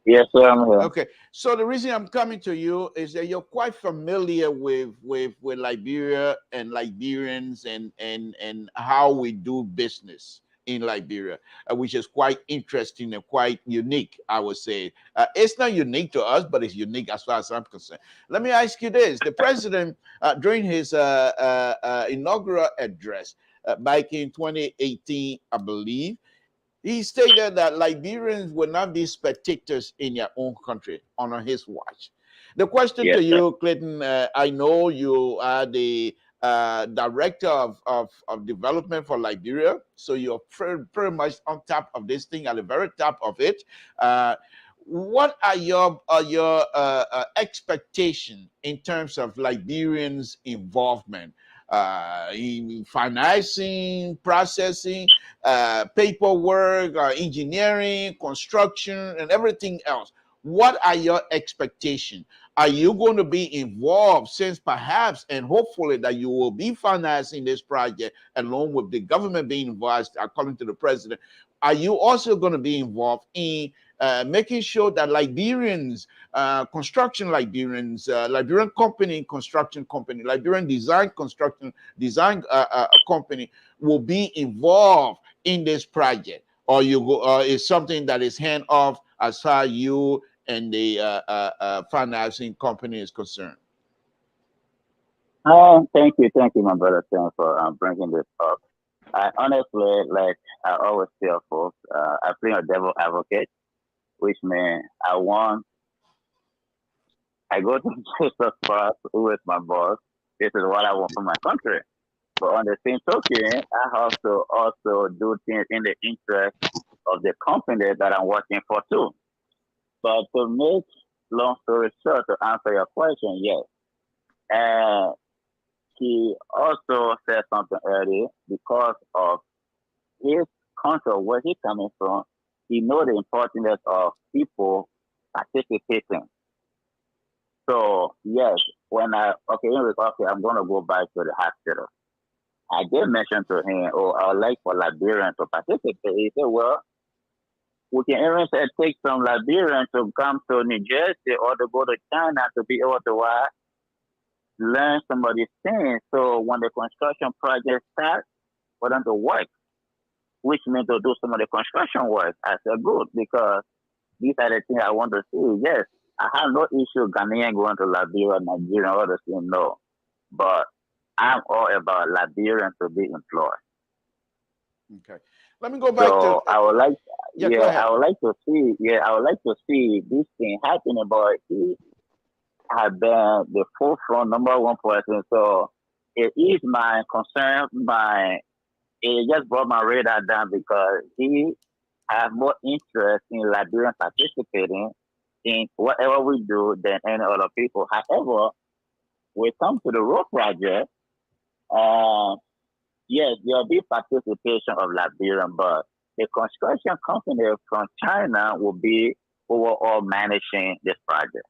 Yes, sir, I'm here. Okay, so the reason I'm coming to you is that you're quite familiar with Liberia and Liberians and how we do business in Liberia, which is quite interesting and quite unique, I would say. It's not unique to us, but it's unique as far as I'm concerned. Let me ask you this. The president, during his inaugural address back in 2018, I believe, he stated that Liberians will not be spectators in their own country on his watch. The question to you, Clayton, I know you are the director of development for Liberia, so you're pretty much on top of this thing, at the very top of it. What are your expectations in terms of Liberians' involvement? In financing, processing, paperwork, engineering, construction, and everything else. What are your expectations? Are you going to be involved, since perhaps and hopefully that you will be financing this project along with the government being involved, according to the president? Are you also going to be involved in making sure that Liberians, construction Liberians, Liberian company, construction company, Liberian design construction design company will be involved in this project? Or is something that is hand off as far as you and the financing company is concerned? Thank you, my brother, for bringing this up. I honestly, like I always tell folks, I play a devil advocate, which means I want I go to the first with my boss. This is what I want for my country. But on the same token, I have to also do things in the interest of the company that I'm working for too. But to make long story short, to answer your question, yes. And he also said something earlier because of his country, where he's coming from. He knows the importance of people participating. So yes, when I'm gonna go back to the hospital. I did mention to him, I would like for Liberians to participate. He said, well, we can even take some Liberians to come to New Jersey or to go to China to be able to learn some of these things. So when the construction project starts, for them to work, which means to do some of the construction work. I said, good, because these are the things I want to see. Yes, I have no issue Ghanaian going to Liberia, Nigeria, all those things, no. But I'm all about Liberians to be employed. Okay. Let me go back so to. I would like, I would like to see this thing happening. But he has been the forefront, number one person. So it is my concern. It just brought my radar down because he has more interest in Liberians participating in whatever we do than any other people. However, when it comes to the road project, yes, there'll be participation of Liberian, but the construction company from China will be overall managing this project.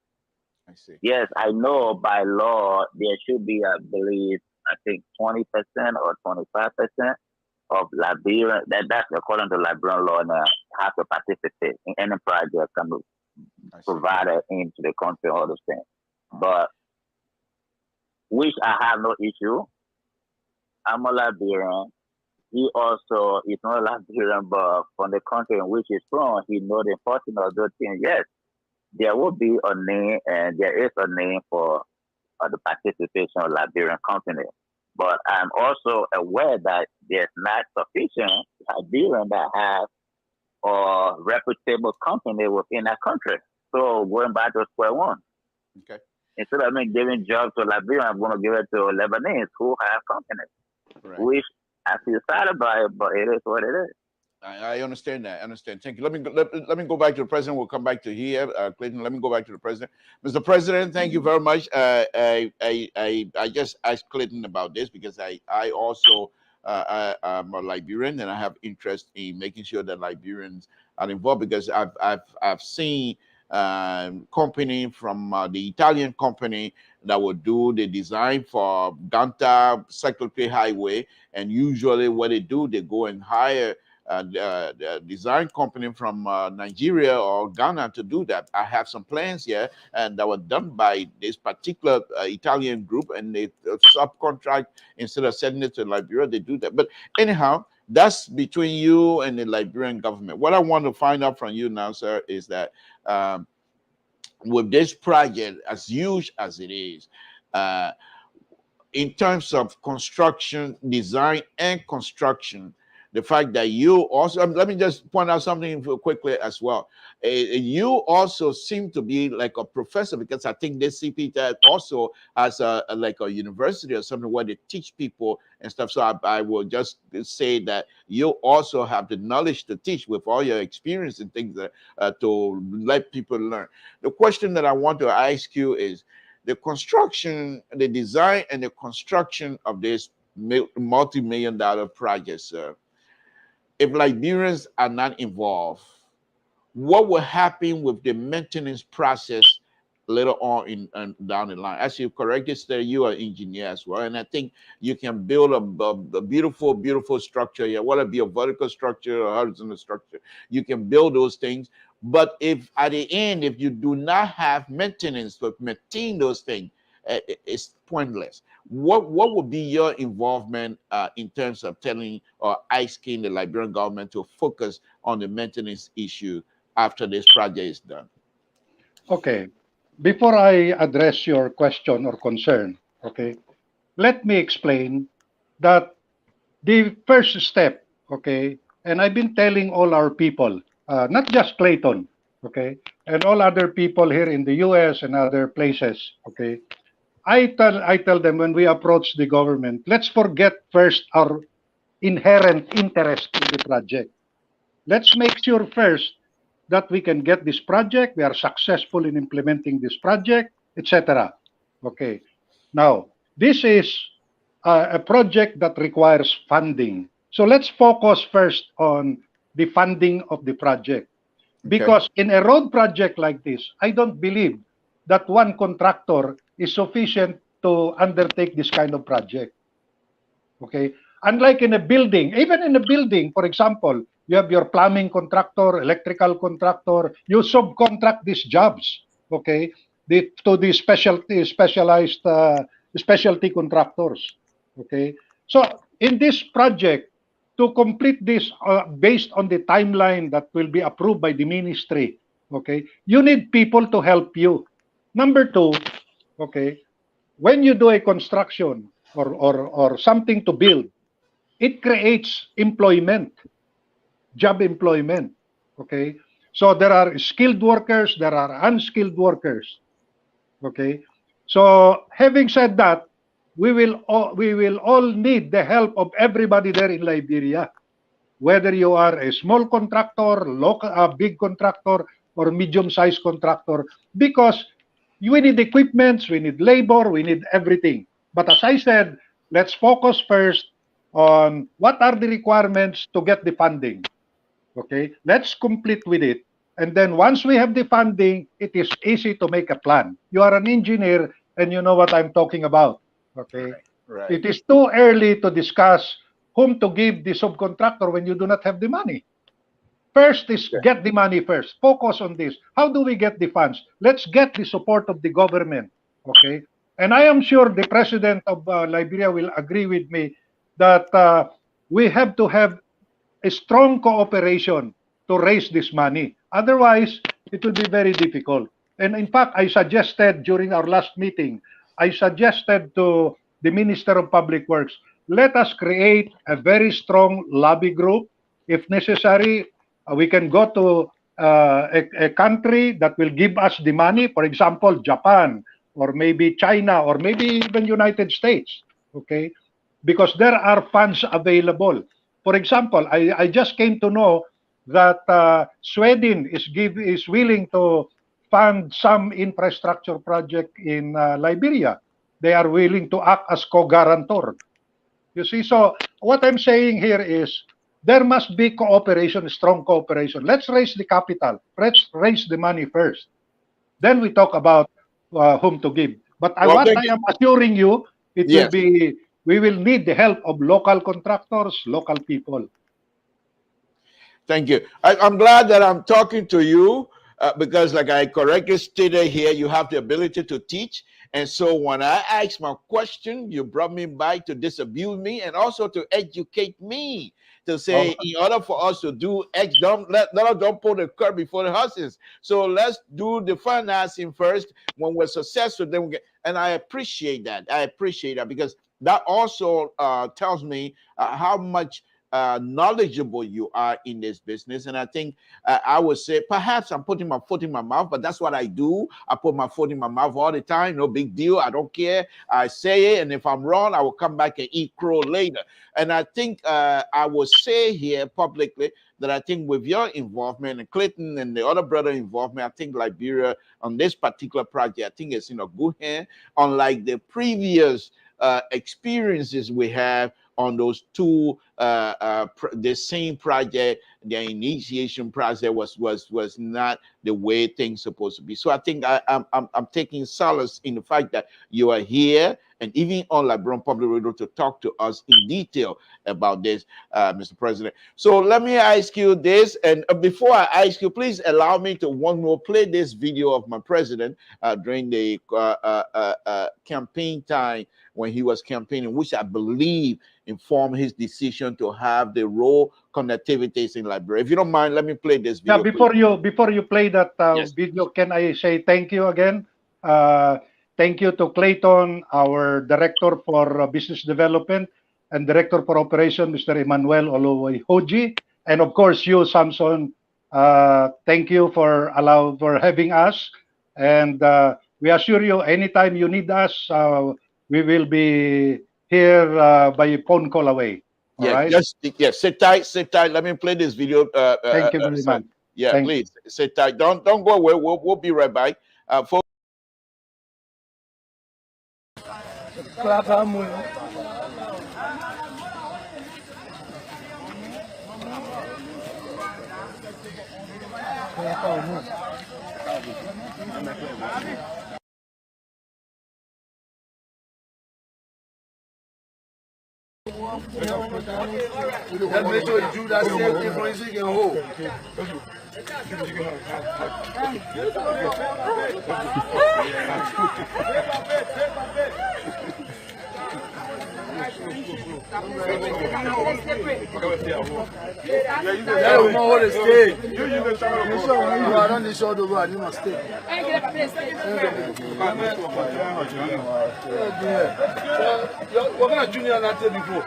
I see. Yes, I know by law there should be, I believe, 20% or 25% of Liberian. That's according to Liberian law now, have to participate in any project can be provided into the country, all those things. But which I have no issue. I'm a Liberian. He also is not a Liberian, but from the country in which he's from, he knows the importance of those things. Yes, there will be a name, and there is a name for the participation of Liberian companies. But I'm also aware that there's not sufficient Liberian that have a reputable company within that country. So going back to square one. Okay. Instead of me giving jobs to Liberia, I'm going to give it to Lebanese who have companies. Right. Which I feel sad about it, but it is what it is. I understand that. I understand. Thank you. Let me go back to the president. We'll come back to here, Clayton. Let me go back to the president. Mr. President, thank you very much. I just asked Clayton about this because I also I'm a Liberian and I have interest in making sure that Liberians are involved because I've seen company from the Italian company that would do the design for Ganta Cyclotray Highway, and usually what they do, they go and hire the design company from Nigeria or Ghana to do that. I have some plans here, and that were done by this particular Italian group, and they subcontract instead of sending it to Liberia. They do that. But anyhow, that's between you and the Liberian government. What I want to find out from you now, sir, is that with this project, as huge as it is, in terms of construction, design, and construction, the fact that you also, let me just point out something quickly as well. You also seem to be like a professor, because I think this CPTAP also has like a university or something where they teach people and stuff. So I will just say that you also have the knowledge to teach with all your experience and things that, to let people learn. The question that I want to ask you is, the construction, the design and the construction of this multi-million-dollar projects, if Liberians are not involved, what will happen with the maintenance process later on down the line? As you correctly said, you are an engineer as well, and I think you can build a beautiful, beautiful structure here, whether it be a vertical structure or horizontal structure. You can build those things, but if at the end, if you do not have maintenance to maintain those things, it's pointless. What would be your involvement in terms of telling or asking the Liberian government to focus on the maintenance issue after this project is done? Okay. Before I address your question or concern, okay, let me explain that the first step, okay, and I've been telling all our people, not just CLAYTON, okay, and all other people here in the US and other places, okay, I tell them when we approach the government, let's forget first our inherent interest in the project. Let's make sure first that we can get this project, we are successful in implementing this project, etc. Okay. Now, this is a project that requires funding. So let's focus first on the funding of the project. Because in a road project like this, I don't believe that one contractor is sufficient to undertake this kind of project. Okay. Unlike in a building, even in a building, for example, you have your plumbing contractor, electrical contractor, you subcontract these jobs, okay, to the specialized specialty contractors, okay. So in this project, to complete this based on the timeline that will be approved by the ministry, okay, you need people to help you. Number two, okay, when you do a construction or something to build, it creates employment, job employment, okay? So there are skilled workers, there are unskilled workers, okay? So having said that, we will all need the help of everybody there in Liberia, whether you are a small contractor, a big contractor, or medium-sized contractor, because we need equipments, we need labor, we need everything. But as I said, let's focus first on what are the requirements to get the funding. Okay, let's complete with it. And then once we have the funding, it is easy to make a plan. You are an engineer and you know what I'm talking about. Okay, Right. It is too early to discuss whom to give the subcontractor when you do not have the money. First is get the money first. Focus on this. How do we get the funds? Let's get the support of the government. Okay. And I am sure the president of Liberia will agree with me that we have to have a strong cooperation to raise this money. Otherwise, it will be very difficult. And in fact, I suggested during our last meeting, I suggested to the Minister of Public Works, let us create a very strong lobby group. If necessary, we can go to a country that will give us the money, for example, Japan, or maybe China, or maybe even United States, okay? Because there are funds available. For example, I just came to know that Sweden is willing to fund some infrastructure project in Liberia. They are willing to act as co-guarantor. You see, so what I'm saying here is there must be cooperation, strong cooperation. Let's raise the capital. Let's raise the money first. Then we talk about whom to give. But what I am assuring you, it will be, we will need the help of local contractors, local people. Thank you. I'm glad that I'm talking to you because, like I correctly stated here, you have the ability to teach. And so when I asked my question, you brought me back to disabuse me and also to educate me, to say, in order for us to do X, don't put the cart before the horses. So let's do the financing first. When we're successful, then we get, and I appreciate that. I appreciate that because that also tells me how much knowledgeable you are in this business. And I think I would say perhaps I'm putting my foot in my mouth, but that's what I do. I put my foot in my mouth all the time. No big deal. I don't care. I say it, and if I'm wrong, I will come back and eat crow later. And I think I will say here publicly that I think with your involvement and Clayton and the other brother involvement, I think Liberia on this particular project, I think it's in a good hand, unlike the previous experiences we have on those two the same project. The initiation process was not the way things supposed to be. So I think I'm taking solace in the fact that you are here and even on Liberia Public Radio to talk to us in detail about this, Mr. President. So let me ask you this, and before I ask you, please allow me to one more play this video of my president during the campaign time when he was campaigning, which I believe informed his decision to have the road connectivities in Liberia. If you don't mind, let me play this video. Yeah, before you play that video, can I say thank you again? Thank you to Clayton, our Director for Business Development and Director for Operation, Mr. Emmanuel Olowoy Hoji, and of course you, Samson, Thank you for having us, and we assure you, anytime you need us, we will be here by a phone call away. All Yeah, right. just sit tight, sit tight. Let me play this video. Thank you very So, much. yeah, Thank please sit tight. Don't go away. We'll be right back. Folks, Just make sure you do that same thing for you can hold. Yeah, we know how to stay. You are on the shoulder, but you must stay. What kind of junior not there before?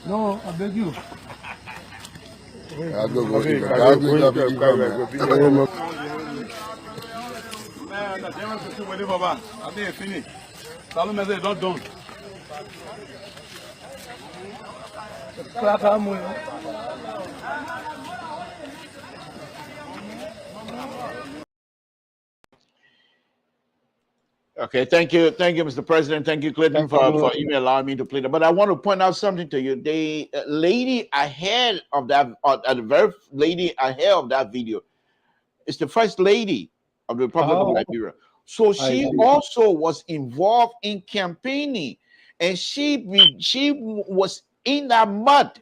No, I beg you. okay, thank you, Mr. President. Thank you, Clayton, for even allowing me to play that. But I want to point out something to you. The lady ahead of that, the very lady ahead of that video, is the first lady of the Republic of Liberia. So she also was involved in campaigning, and she was in that mud.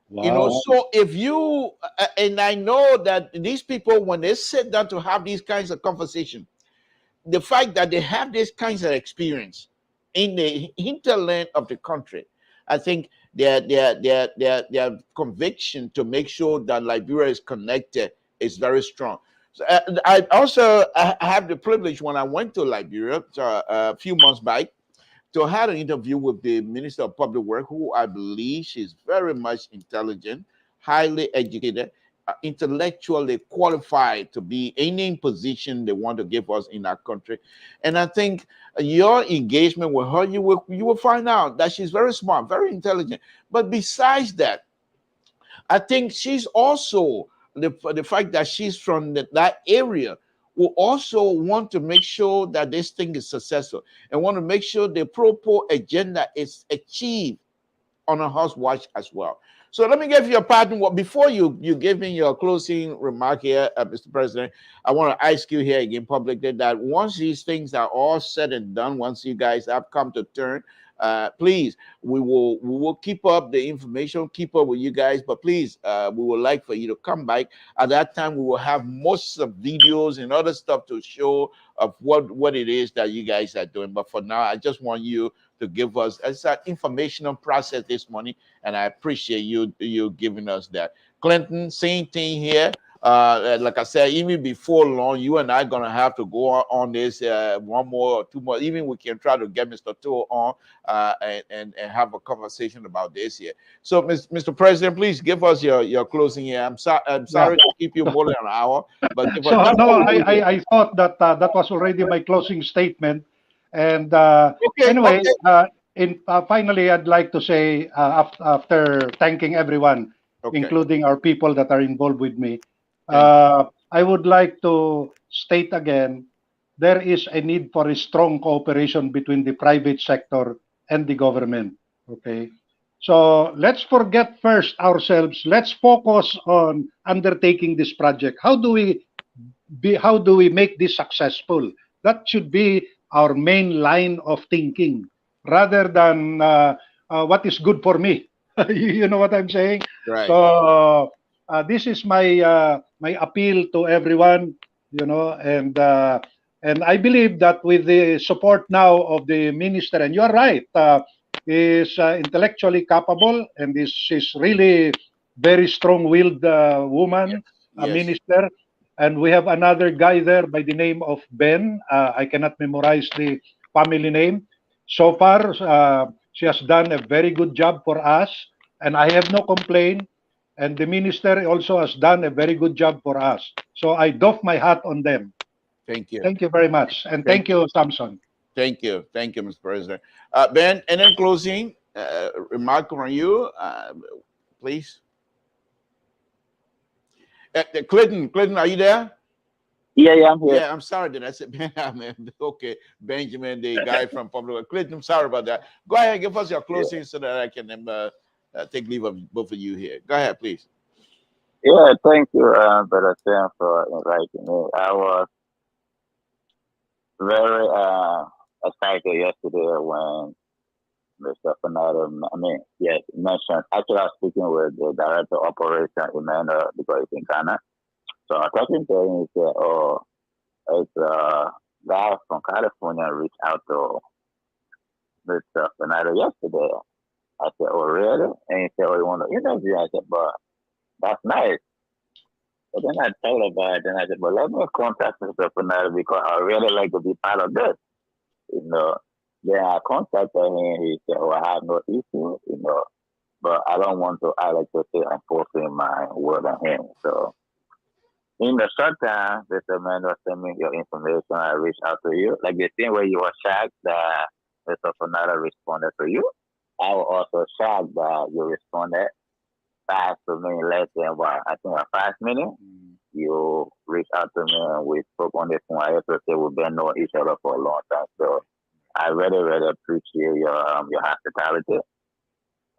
Wow. You know, so if you and I know that these people, when they sit down to have these kinds of conversations, the fact that they have these kinds of experience in the hinterland of the country, I think their conviction to make sure that Liberia is connected is very strong. So, I have the privilege when I went to Liberia a few months back to have an interview with the Minister of Public Works, who I believe she's very much intelligent, highly educated, intellectually qualified to be any position they want to give us in our country. And I think your engagement with her, you will find out that she's very smart, very intelligent. But besides that, I think she's also the fact that she's from that area will also want to make sure that this thing is successful and want to make sure the proper agenda is achieved on a house watch as well. So let me give you a pattern. Before you give me your closing remark here, Mr. President, I want to ask you here again publicly that once these things are all said and done, once you guys have come to term, please, we will keep up the information, keep up with you guys, but please, we would like for you to come back. At that time, we will have most of videos and other stuff to show of what it is that you guys are doing. But for now, I just want you to give us an informational process this morning, and I appreciate you giving us that. Clinton, same thing here. Like I said, even before long, you and I are gonna have to go on this one more or two more. Even we can try to get Mr. Tool on and have a conversation about this here. So, Mr. President, please give us your closing here. I'm sorry to keep you more than an hour, but give us. I thought that that was already my closing statement. And anyway, finally, I'd like to say, after thanking everyone, including our people that are involved with me, I would like to state again, there is a need for a strong cooperation between the private sector and the government. Okay, So let's forget first ourselves. Let's focus on undertaking this project. How do we make this successful? That should be our main line of thinking, rather than what is good for me. You know what I'm saying? Right. So this is my appeal to everyone, and I believe that with the support now of the minister, and you're right, is intellectually capable, and is really very strong-willed Yes. woman, a Yes. minister. And we have another guy there by the name of Ben. I cannot memorize the family name. So far, she has done a very good job for us, and I have no complaint. And the minister also has done a very good job for us. So I doff my hat on them. Thank you. Thank you very much. And Thank thank you, Samson. Thank you. Thank you, Mr. President. Ben, and then closing remark from you, please. Clinton, are you there? Yeah, I'm here. Yeah, I'm sorry that I said Ben. Okay, Benjamin, the guy from Public. Clinton, I'm sorry about that. Go ahead, give us your closing so that I can take leave of both of you here. Go ahead, please. Yeah, thank you, Brother Sam, for inviting me. I was very excited yesterday when Mr. FERNANDO, mentioned. Actually, I was speaking with the Director of Operation, Emmanuel, because he's in Ghana. So I was talking to him, he said, oh, it's a guy from California reached out to Mr. FERNANDO yesterday. I said, oh, really? And he said, oh, you want to interview? I said, but that's nice. But then I thought about it, and I said, well, let me contact Mr. FERNANDO because I really like to be part of this. Then I contacted him. He said, oh, I have no issue, but I don't want to, I like to say, enforcing my word on him. So in the short time, Mr. Emmanuel sent me your information. I reached out to you. Like the thing where you were shocked that Mr. FERNANDO responded to you. I was also shocked that you responded fast to me in less than, I think 5 minutes. You reached out to me and we spoke on the phone. I have to say we've been knowing each other for a long time. So I really, really appreciate your hospitality.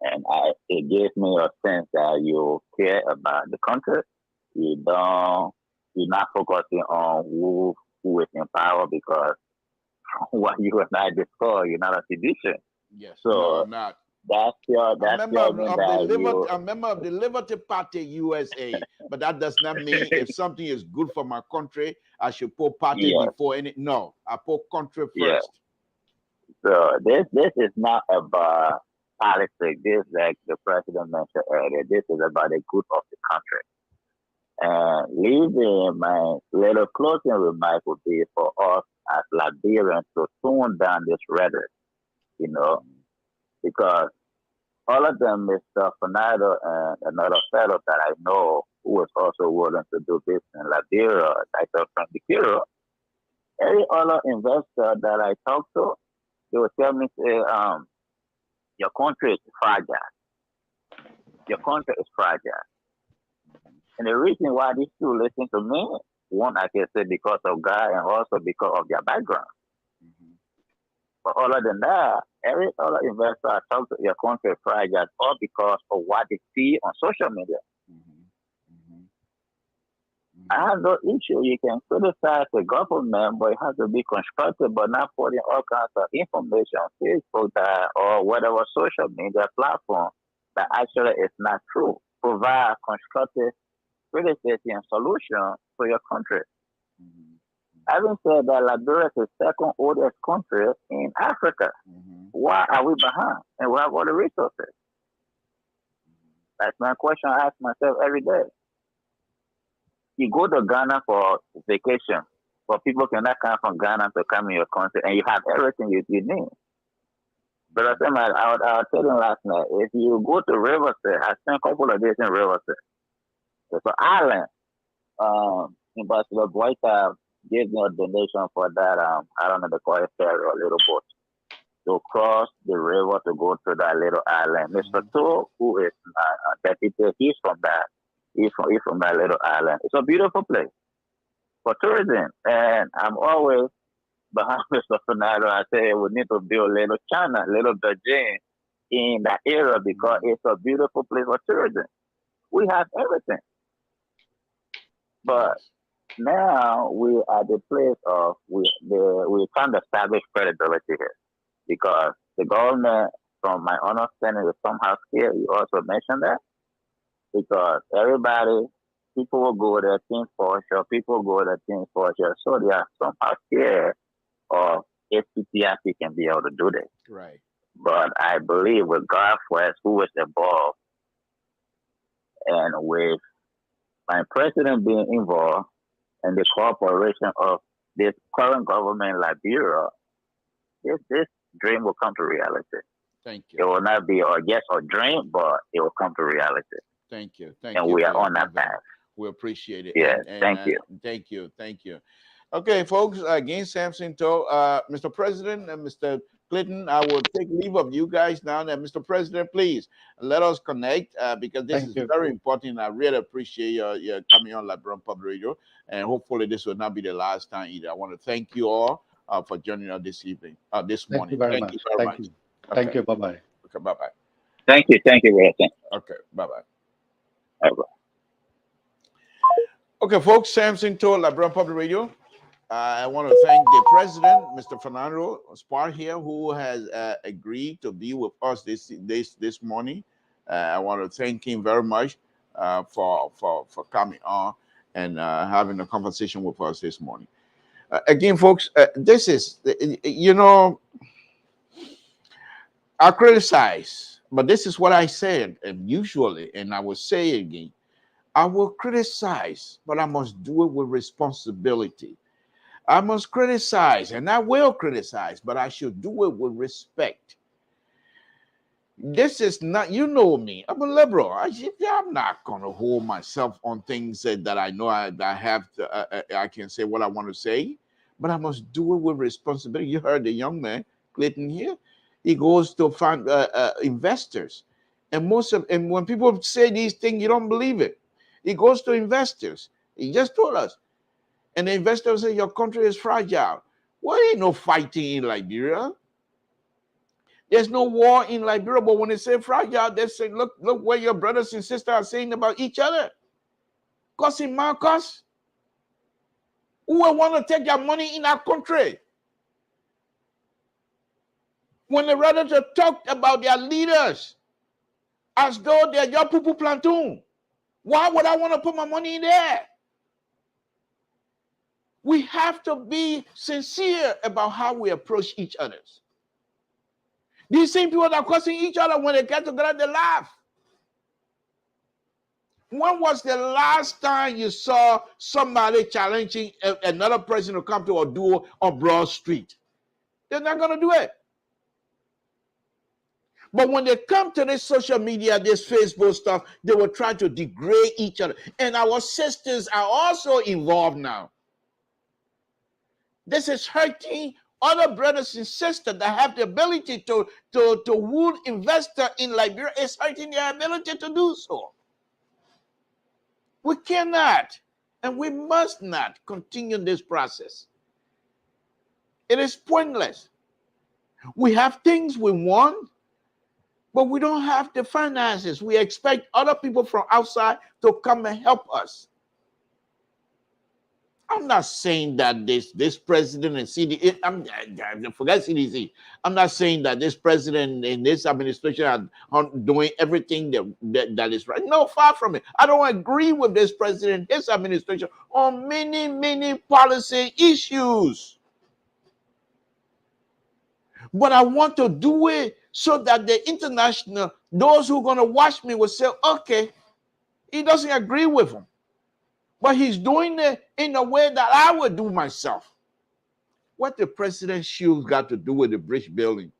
And it gives me a sense that you care about the country. You're not focusing on who is in power, because what you and I discussed, you're not a sedition. Yes. So no, I'm not. That's I'm a member of the Liberty Party USA, but that does not mean if something is good for my country, I should put party before any. No, I put country first. So this is not about politics. This, like the president mentioned earlier, this is about the good of the country. And leaving my little closing remark would be for us as Liberians to tone down this rhetoric, because all of them, Mr. FERNANDO and another fellow that I know who was also willing to do business in Liberia, Dr. FRONTPAGEAFRICA, every other investor that I talk to, they will tell me, say, your country is fragile. Your country is fragile. And the reason why these two listen to me, one, I can say because of God and also because of their background. But other than that, every other investor I talk to, your country is fragile, all because of what they see on social media. I have no issue. You can criticize the government, but it has to be constructive, but not putting all kinds of information on Facebook or whatever social media platform that actually is not true. Provide constructive criticism and solution for your country. Having said that, Liberia is the second oldest country in Africa. Why are we behind? And we have all the resources. That's my question I ask myself every day. You go to Ghana for vacation, but people cannot come from Ghana to come in your country, and you have everything you need. But I was telling last night, if you go to Riverside, I spent a couple of days in Riverside. It's an island. Ambassador Boyka gave me a donation for that, I don't know, they call it ferry or little boat, to cross the river to go to that little island. Mr. To, who is deputy, he's from that. He's from that little island. It's a beautiful place for tourism. And I'm always behind Mr. FERNANDO. I say we need to build little China, little Beijing, in that area because it's a beautiful place for tourism. We have everything. But now we are at the place of we trying to establish credibility here because the government, from my understanding, is somehow scared. You also mentioned that because people will go there, things for sure. People go there, things for sure. So they are somehow scared of if CTIP can be able to do this. Right. But I believe with God first, who is involved, and with my president being involved, and the cooperation of this current government in Liberia, this dream will come to reality. Thank you. It will not be a dream, but it will come to reality. Thank you. And we are on that path. We appreciate it. Yes, thank you. Thank you. Thank you. Okay, folks, again, Samson told Mr. President and Mr. Clayton, I will take leave of you guys now. And Mr. President, please let us connect because this is very important. I really appreciate your coming on Liberia Public Radio, and hopefully this will not be the last time either. I want to thank you all for joining us this evening, this morning. Thank you very much. Okay. Thank you. Bye-bye. Okay, bye-bye. Thank you. Thank you, Wilson. Okay, bye-bye. Bye-bye. Okay, folks, Samson told Liberia Public Radio. I want to thank the president, Mr. Fernando Spar here, who has agreed to be with us this morning. I want to thank him very much for coming on and having a conversation with us this morning. Again, folks, this is, I criticize, but this is what I said usually, and I will say it again. I will criticize, but I must do it with responsibility. I must criticize, and I will criticize, but I should do it with respect. This is not, you know me, I'm a liberal. I'm not going to hold myself on things that I know I have to, I can say what I want to say, but I must do it with responsibility. You heard the young man, Clayton here. He goes to find investors. And when people say these things, you don't believe it. He goes to investors. He just told us. And the investors say, your country is fragile. Well, ain't no fighting in Liberia. There's no war in Liberia, but when they say fragile, they say, look what your brothers and sisters are saying about each other. Cousin Marcus, who will want to take their money in our country? When the brothers talked about their leaders as though they're your poo-poo platoon, why would I want to put my money in there? We have to be sincere about how we approach each other. These same people that are cursing each other, when they get together, they laugh. When was the last time you saw somebody challenging another person to come to a duel on Broad Street? They're not going to do it. But when they come to this social media, this Facebook stuff, they will try to degrade each other. And our sisters are also involved now. This is hurting other brothers and sisters that have the ability to woo investor in Liberia. It's hurting their ability to do so. We cannot and we must not continue this process. It is pointless. We have things we want, but we don't have the finances. We expect other people from outside to come and help us. I'm not saying that this president and CDC, forget CDC. I'm not saying that this president and this administration are doing everything that is right. No, far from it. I don't agree with this president, his administration on many, many policy issues. But I want to do it so that the international, those who are going to watch me will say, okay, he doesn't agree with him. But he's doing it in a way that I would do myself. What the president's shoes got to do with the bridge building?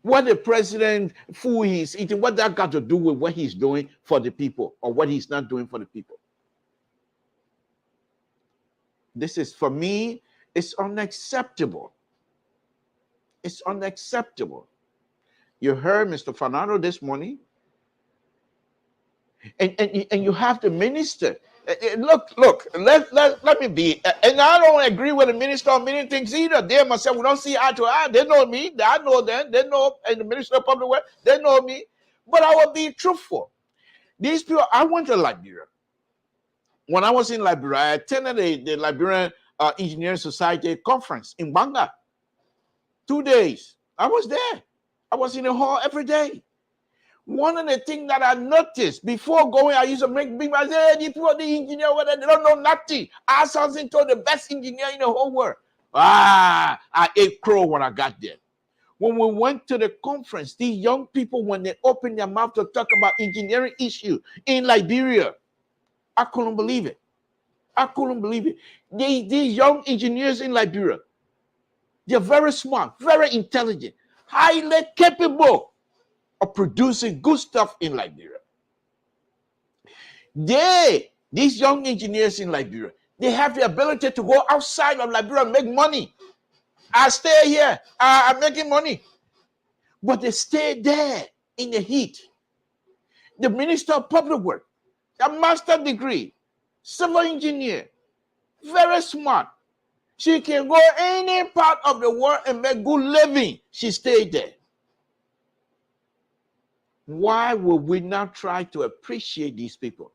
What the president food he's eating, what that got to do with what he's doing for the people or what he's not doing for the people? This is, for me, it's unacceptable. It's unacceptable. You heard Mr. Fernando this morning. and you have to minister. Look, let me be. And I don't agree with the minister on many things either. They myself, we don't see eye to eye. They know me. I know them. They know, and the minister of public works, they know me. But I will be truthful. These people, I went to Liberia. When I was in Liberia, I attended the Liberian Engineering Society conference in Banga. 2 days. I was there. I was in the hall every day. One of the things that I noticed before going, I used to make big. I said, "These people, the engineer, they don't know nothing." I SAMSON told the best engineer in the whole world. I ate crow when I got there. When we went to the conference, these young people, when they opened their mouth to talk about engineering issue in Liberia, I couldn't believe it. I couldn't believe it. These young engineers in Liberia, they're very smart, very intelligent, highly capable of producing good stuff in Liberia. These young engineers in Liberia, they have the ability to go outside of Liberia and make money. I stay here, I'm making money. But they stay there in the heat. The Minister of Public Works, a master's degree, civil engineer, very smart. She can go any part of the world and make good living. She stayed there. Why would we not try to appreciate these people?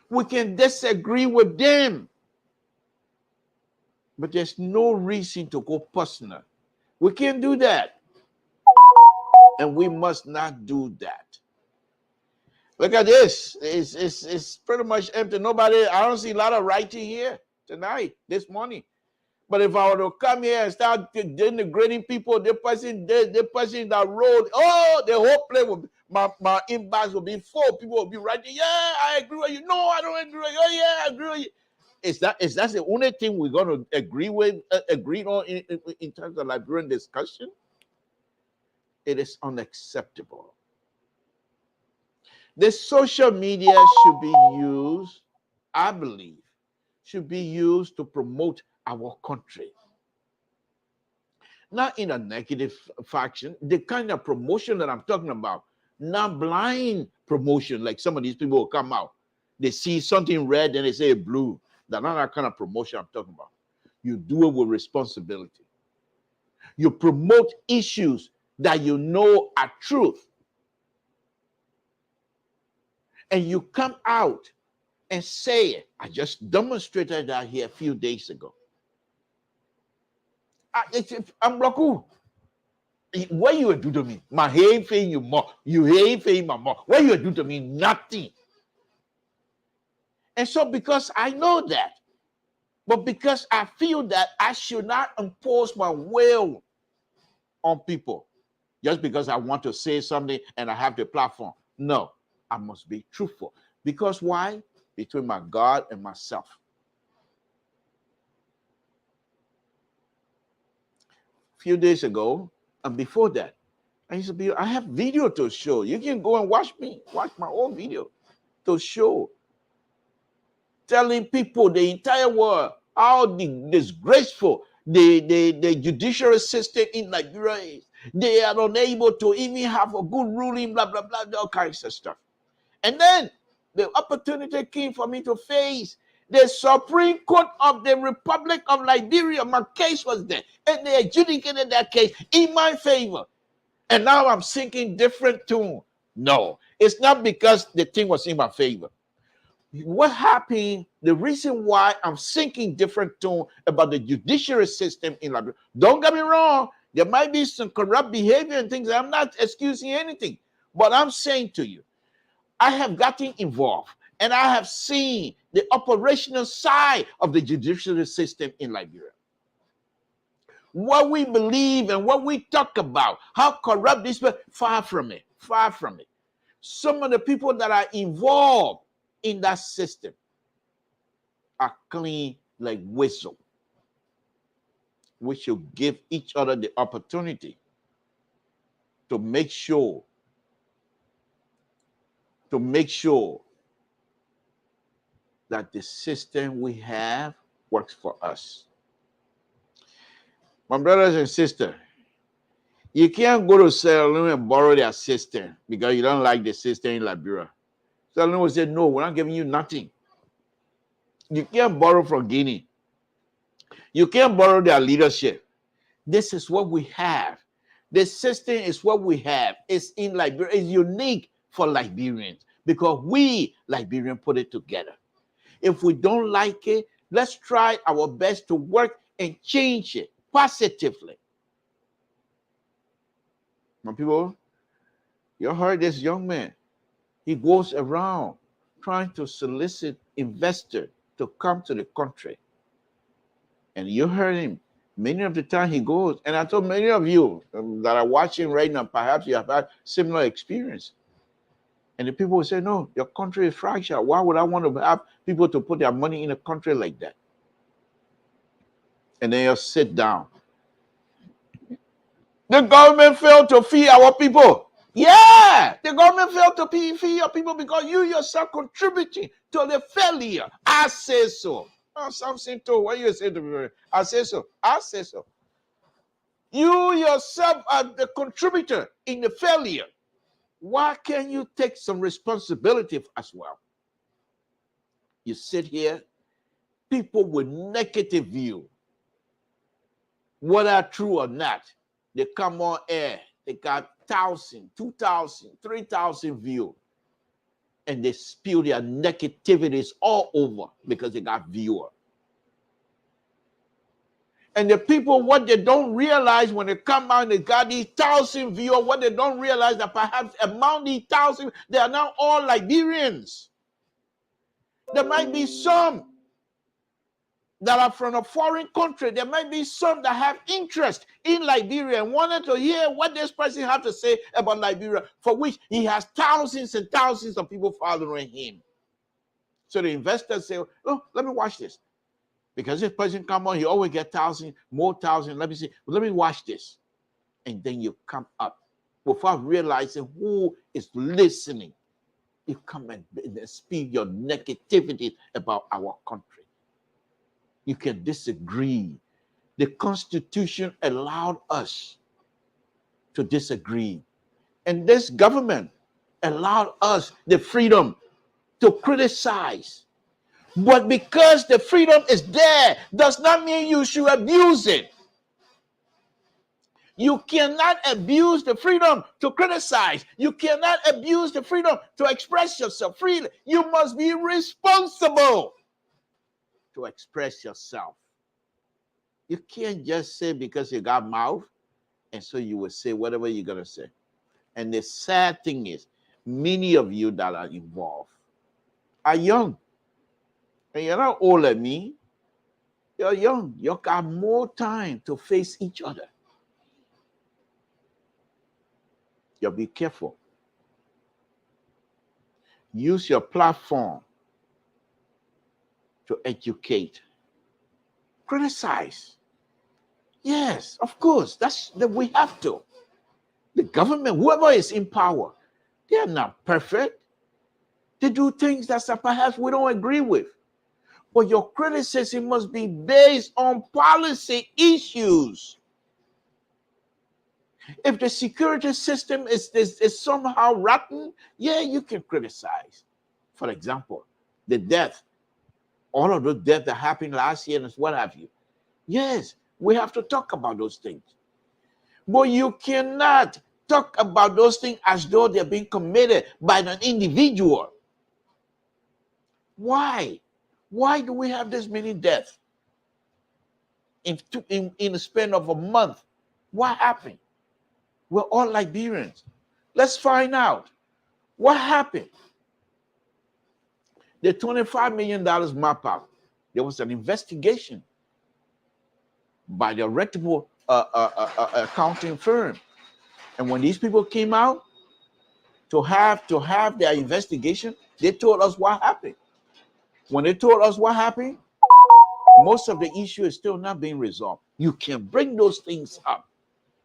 We can disagree with them, but there's no reason to go personal. We can't do that, and we must not do that. Look at this. It's pretty much empty. Nobody, I don't see a lot of writing here tonight, this morning. But if I were to come here and start denigrating people, the person that wrote, oh, the whole place will be, my inbox will be full. People will be writing, yeah, I agree with you. No, I don't agree with you. Oh, yeah, I agree with you. Is that the only thing we're going to agree on in terms of Liberian discussion? It is unacceptable. The social media should be used, I believe, should be used to promote our country. Not in a negative fashion, the kind of promotion that I'm talking about, not blind promotion, like some of these people will come out. They see something red and they say blue. That's not that kind of promotion I'm talking about. You do it with responsibility. You promote issues that you know are truth. And you come out and say it. I just demonstrated that here a few days ago. I'm Blaku. What you do to me? My hair fame you more. You hair fame my more. What you do to me? Nothing. And so because I know that, but because I feel that I should not impose my will on people just because I want to say something and I have the platform. No, I must be truthful. Because why? Between my God and myself. A few days ago, and before that, I have video to show. You can go and watch my own video to show. Telling people, the entire world, how disgraceful the judiciary system in Liberia is. They are unable to even have a good ruling, blah, blah, blah, all kinds of stuff. And then the opportunity came for me to face the Supreme Court of the Republic of Liberia. My case was there, and they adjudicated that case in my favor. And now I'm singing different tune. No, it's not because the thing was in my favor. What happened, the reason why I'm singing different tone about the judiciary system in Liberia, don't get me wrong, there might be some corrupt behavior and things. I'm not excusing anything, but I'm saying to you, I have gotten involved and I have seen the operational side of the judiciary system in Liberia. What we believe and what we talk about, how corrupt this people, far from it, far from it. Some of the people that are involved in that system are clean like whistle. We should give each other the opportunity to make sure that the system we have works for us. My brothers and sisters, you can't go to Sierra Leone and borrow their system because you don't like the system in Liberia. Sierra said, no, we're not giving you nothing. You can't borrow from Guinea. You can't borrow their leadership. This is what we have. The system is what we have. It's in Liberia. It's unique for Liberians because we, Liberians, put it together. If we don't like it, let's try our best to work and change it positively. My people, you heard this young man. He goes around trying to solicit investors to come to the country. And you heard him. Many of the time he goes, and I told many of you that are watching right now, perhaps you have had similar experience. And the people will say, no, your country is fragile. Why would I want to have people to put their money in a country like that? And then you sit down. The government failed to feed our people. Yeah, the government failed to feed your people because you yourself contributing to the failure. I say so. Oh, something to what you say to me. I say so. I say so. You yourself are the contributor in the failure. Why can't you take some responsibility as well? You sit here, people with negative view, whether true or not, they come on air, they got 1,000, 2,000, 3,000 views, and they spew their negativities all over because they got viewers. And the people, what they don't realize when they come out and they got these 1,000 viewers, what they don't realize that perhaps among these 1,000, they are now all Liberians. There might be some that are from a foreign country. There might be some that have interest in Liberia and wanted to hear what this person has to say about Liberia, for which he has thousands and thousands of people following him. So the investors say, oh, let me watch this. Because this person come on, he always get 1,000, more 1,000. Let me see. Let me watch this. And then you come up without realizing who is listening. You come and speak your negativity about our country. You can disagree. The Constitution allowed us to disagree. And this government allowed us the freedom to criticize. But because the freedom is there, does not mean you should abuse it. You cannot abuse the freedom to criticize. You cannot abuse the freedom to express yourself freely. You must be responsible to express yourself. You can't just say because you got mouth, and so you will say whatever you're going to say. And the sad thing is, many of you that are involved are young. And you're not old like me. You're young. You got more time to face each other. You be careful. Use your platform to educate. Criticize. Yes, of course. That's that we have to. The government, whoever is in power, they are not perfect. They do things that perhaps we don't agree with. But your criticism must be based on policy issues. If the security system is somehow rotten, yeah, you can criticize. For example, the death, all of those deaths that happened last year and what have you. Yes, we have to talk about those things. But you cannot talk about those things as though they're being committed by an individual. Why? Why do we have this many deaths in the span of a month? What happened? We're all Liberians. Let's find out what happened. The $25 million map out. There was an investigation by the reputable accounting firm, and when these people came out to have their investigation, they told us what happened. When they told us what happened, most of the issue is still not being resolved. You can bring those things up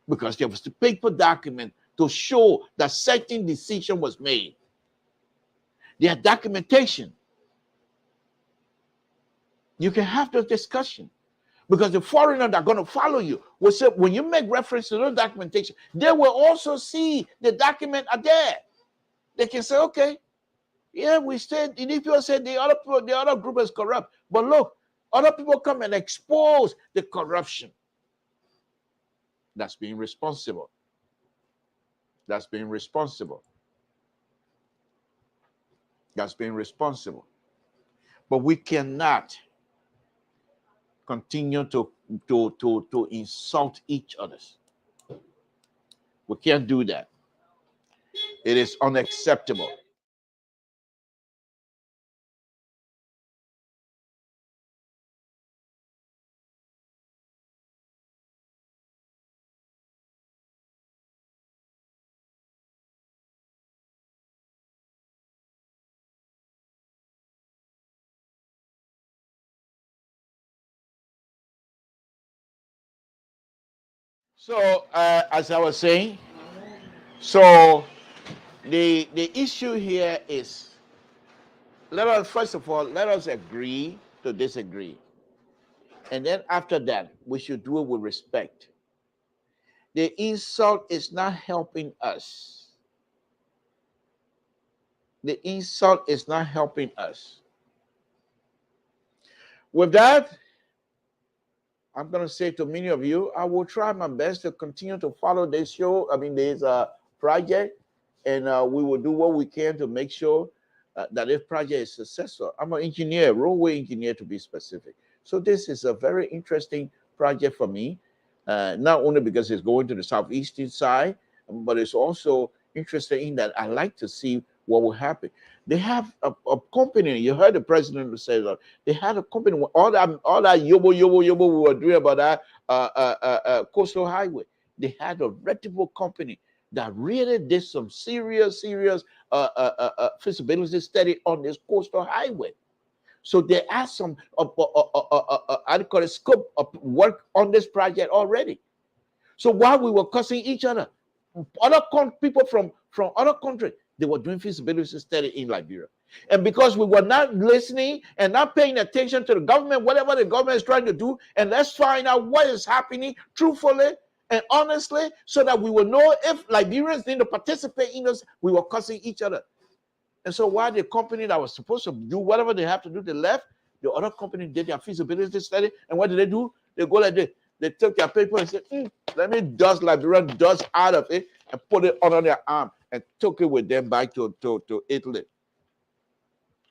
because there was the paper document to show that certain decision was made. There are documentation. You can have those discussion because the foreigner that are going to follow you will say, when you make reference to those documentation, they will also see the document are there. They can say, okay, Yeah, we said, and if you said the other group is corrupt, but look, other people come and expose the corruption. That's being responsible. That's being responsible. That's being responsible. But we cannot continue to insult each other. We can't do that. It is unacceptable. So, as I was saying, so the issue here is, first of all, let us agree to disagree. And then after that, we should do it with respect. The insult is not helping us. The insult is not helping us. With that, I'm going to say to many of you, I will try my best to continue to follow this show, this project, and we will do what we can to make sure that this project is successful. I'm an engineer, roadway engineer to be specific. So this is a very interesting project for me, not only because it's going to the southeastern side, but it's also interesting in that I like to see what will happen. They have a company. You heard the president say that they had a company. All that yobo we were doing about that coastal highway. They had a reputable company that really did some serious feasibility study on this coastal highway. So there are some adequate scope of work on this project already. So while we were cussing each other, other people from other countries, they were doing feasibility study in Liberia. And because we were not listening and not paying attention to the government, whatever the government is trying to do, and let's find out what is happening truthfully and honestly, so that we will know if Liberians need to participate in this, we were cussing each other. And so while the company that was supposed to do whatever they have to do, they left, the other company did their feasibility study. And what did they do? They go like this. They took their paper and said, let me dust Liberian dust out of it and put it under their arm and took it with them back to Italy.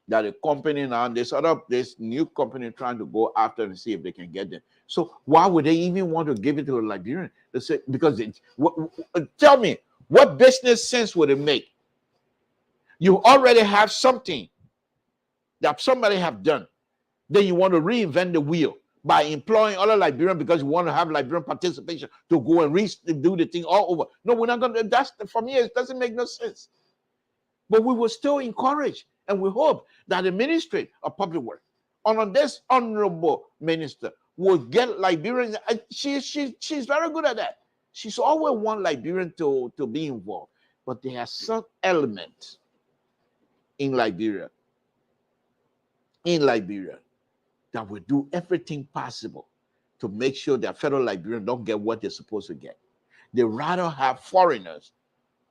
That the company now, this new company trying to go after and see if they can get them. So why would they even want to give it to a Liberian? They say, because tell me, what business sense would it make? You already have something that somebody have done. Then you want to reinvent the wheel by employing other Liberians because you want to have Liberian participation to go and do the thing all over. No, we're not going to. That's, for me, it doesn't make no sense. But we will still encourage and we hope that the Ministry of Public Works, under this honorable minister, will get Liberians. She's very good at that. She's always want Liberian to be involved. But there are some elements in Liberia that will do everything possible to make sure that federal Liberians don't get what they're supposed to get. They rather have foreigners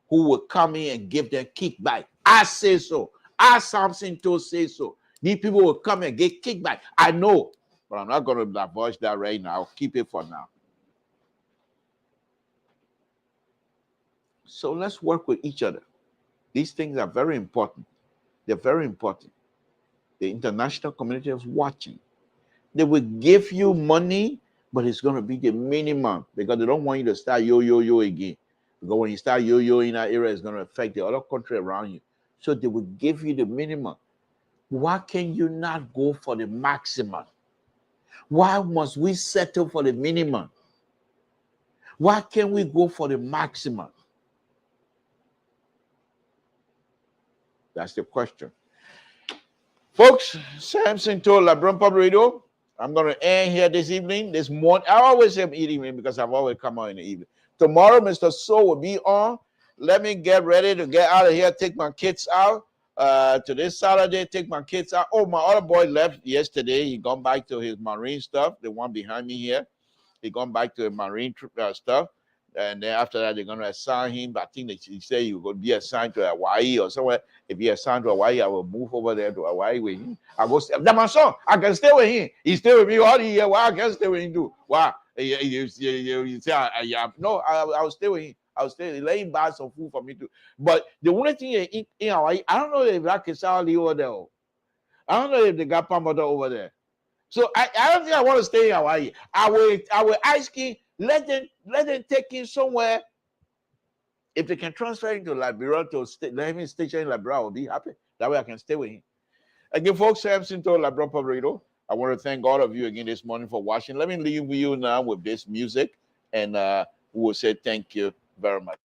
who will come in and give them kickback. I say so. I SAMSON to say so. These people will come and get kickback. I know, but I'm not going to divulge that right now. I'll keep it for now. So let's work with each other. These things are very important. They're very important. The international community is watching. They will give you money, but it's going to be the minimum because they don't want you to start yo again. Because when you start yo in that area, it's going to affect the other country around you. So they will give you the minimum. Why can you not go for the maximum? Why must we settle for the minimum? Why can't we go for the maximum? That's the question. Folks, SAMSON told Liberian Public Radio, I'm going to end here this evening, this morning. I always say evening because I've always come out in the evening. Tomorrow, Mr. So will be on. Let me get ready to get out of here, take my kids out. Today's Saturday, take my kids out. Oh, my other boy left yesterday. He gone back to his marine stuff, the one behind me here. He gone back to the marine stuff. And then after that, they're going to assign him. I think he said he will be assigned to Hawaii or somewhere. If he assigned to Hawaii, I will move over there to Hawaii with him. I go, that's my son. I can stay with him. He stay with me all the year. Why I can stay with him too? Why? You say, no, I'll stay with him. I'll stay. Let him buy some food for me too. But the only thing in Hawaii, I don't know if that is over there. I don't know if they got Pamada over there. So I don't think I want to stay in Hawaii. I will ask him, let them take him somewhere. If they can transfer him to Liberia to let him station in Liberia, I will be happy. That way I can stay with him. Again, folks, Samson to Liberia Public Radio. I want to thank all of you again this morning for watching. Let me leave you now with this music, and we will say thank you very much.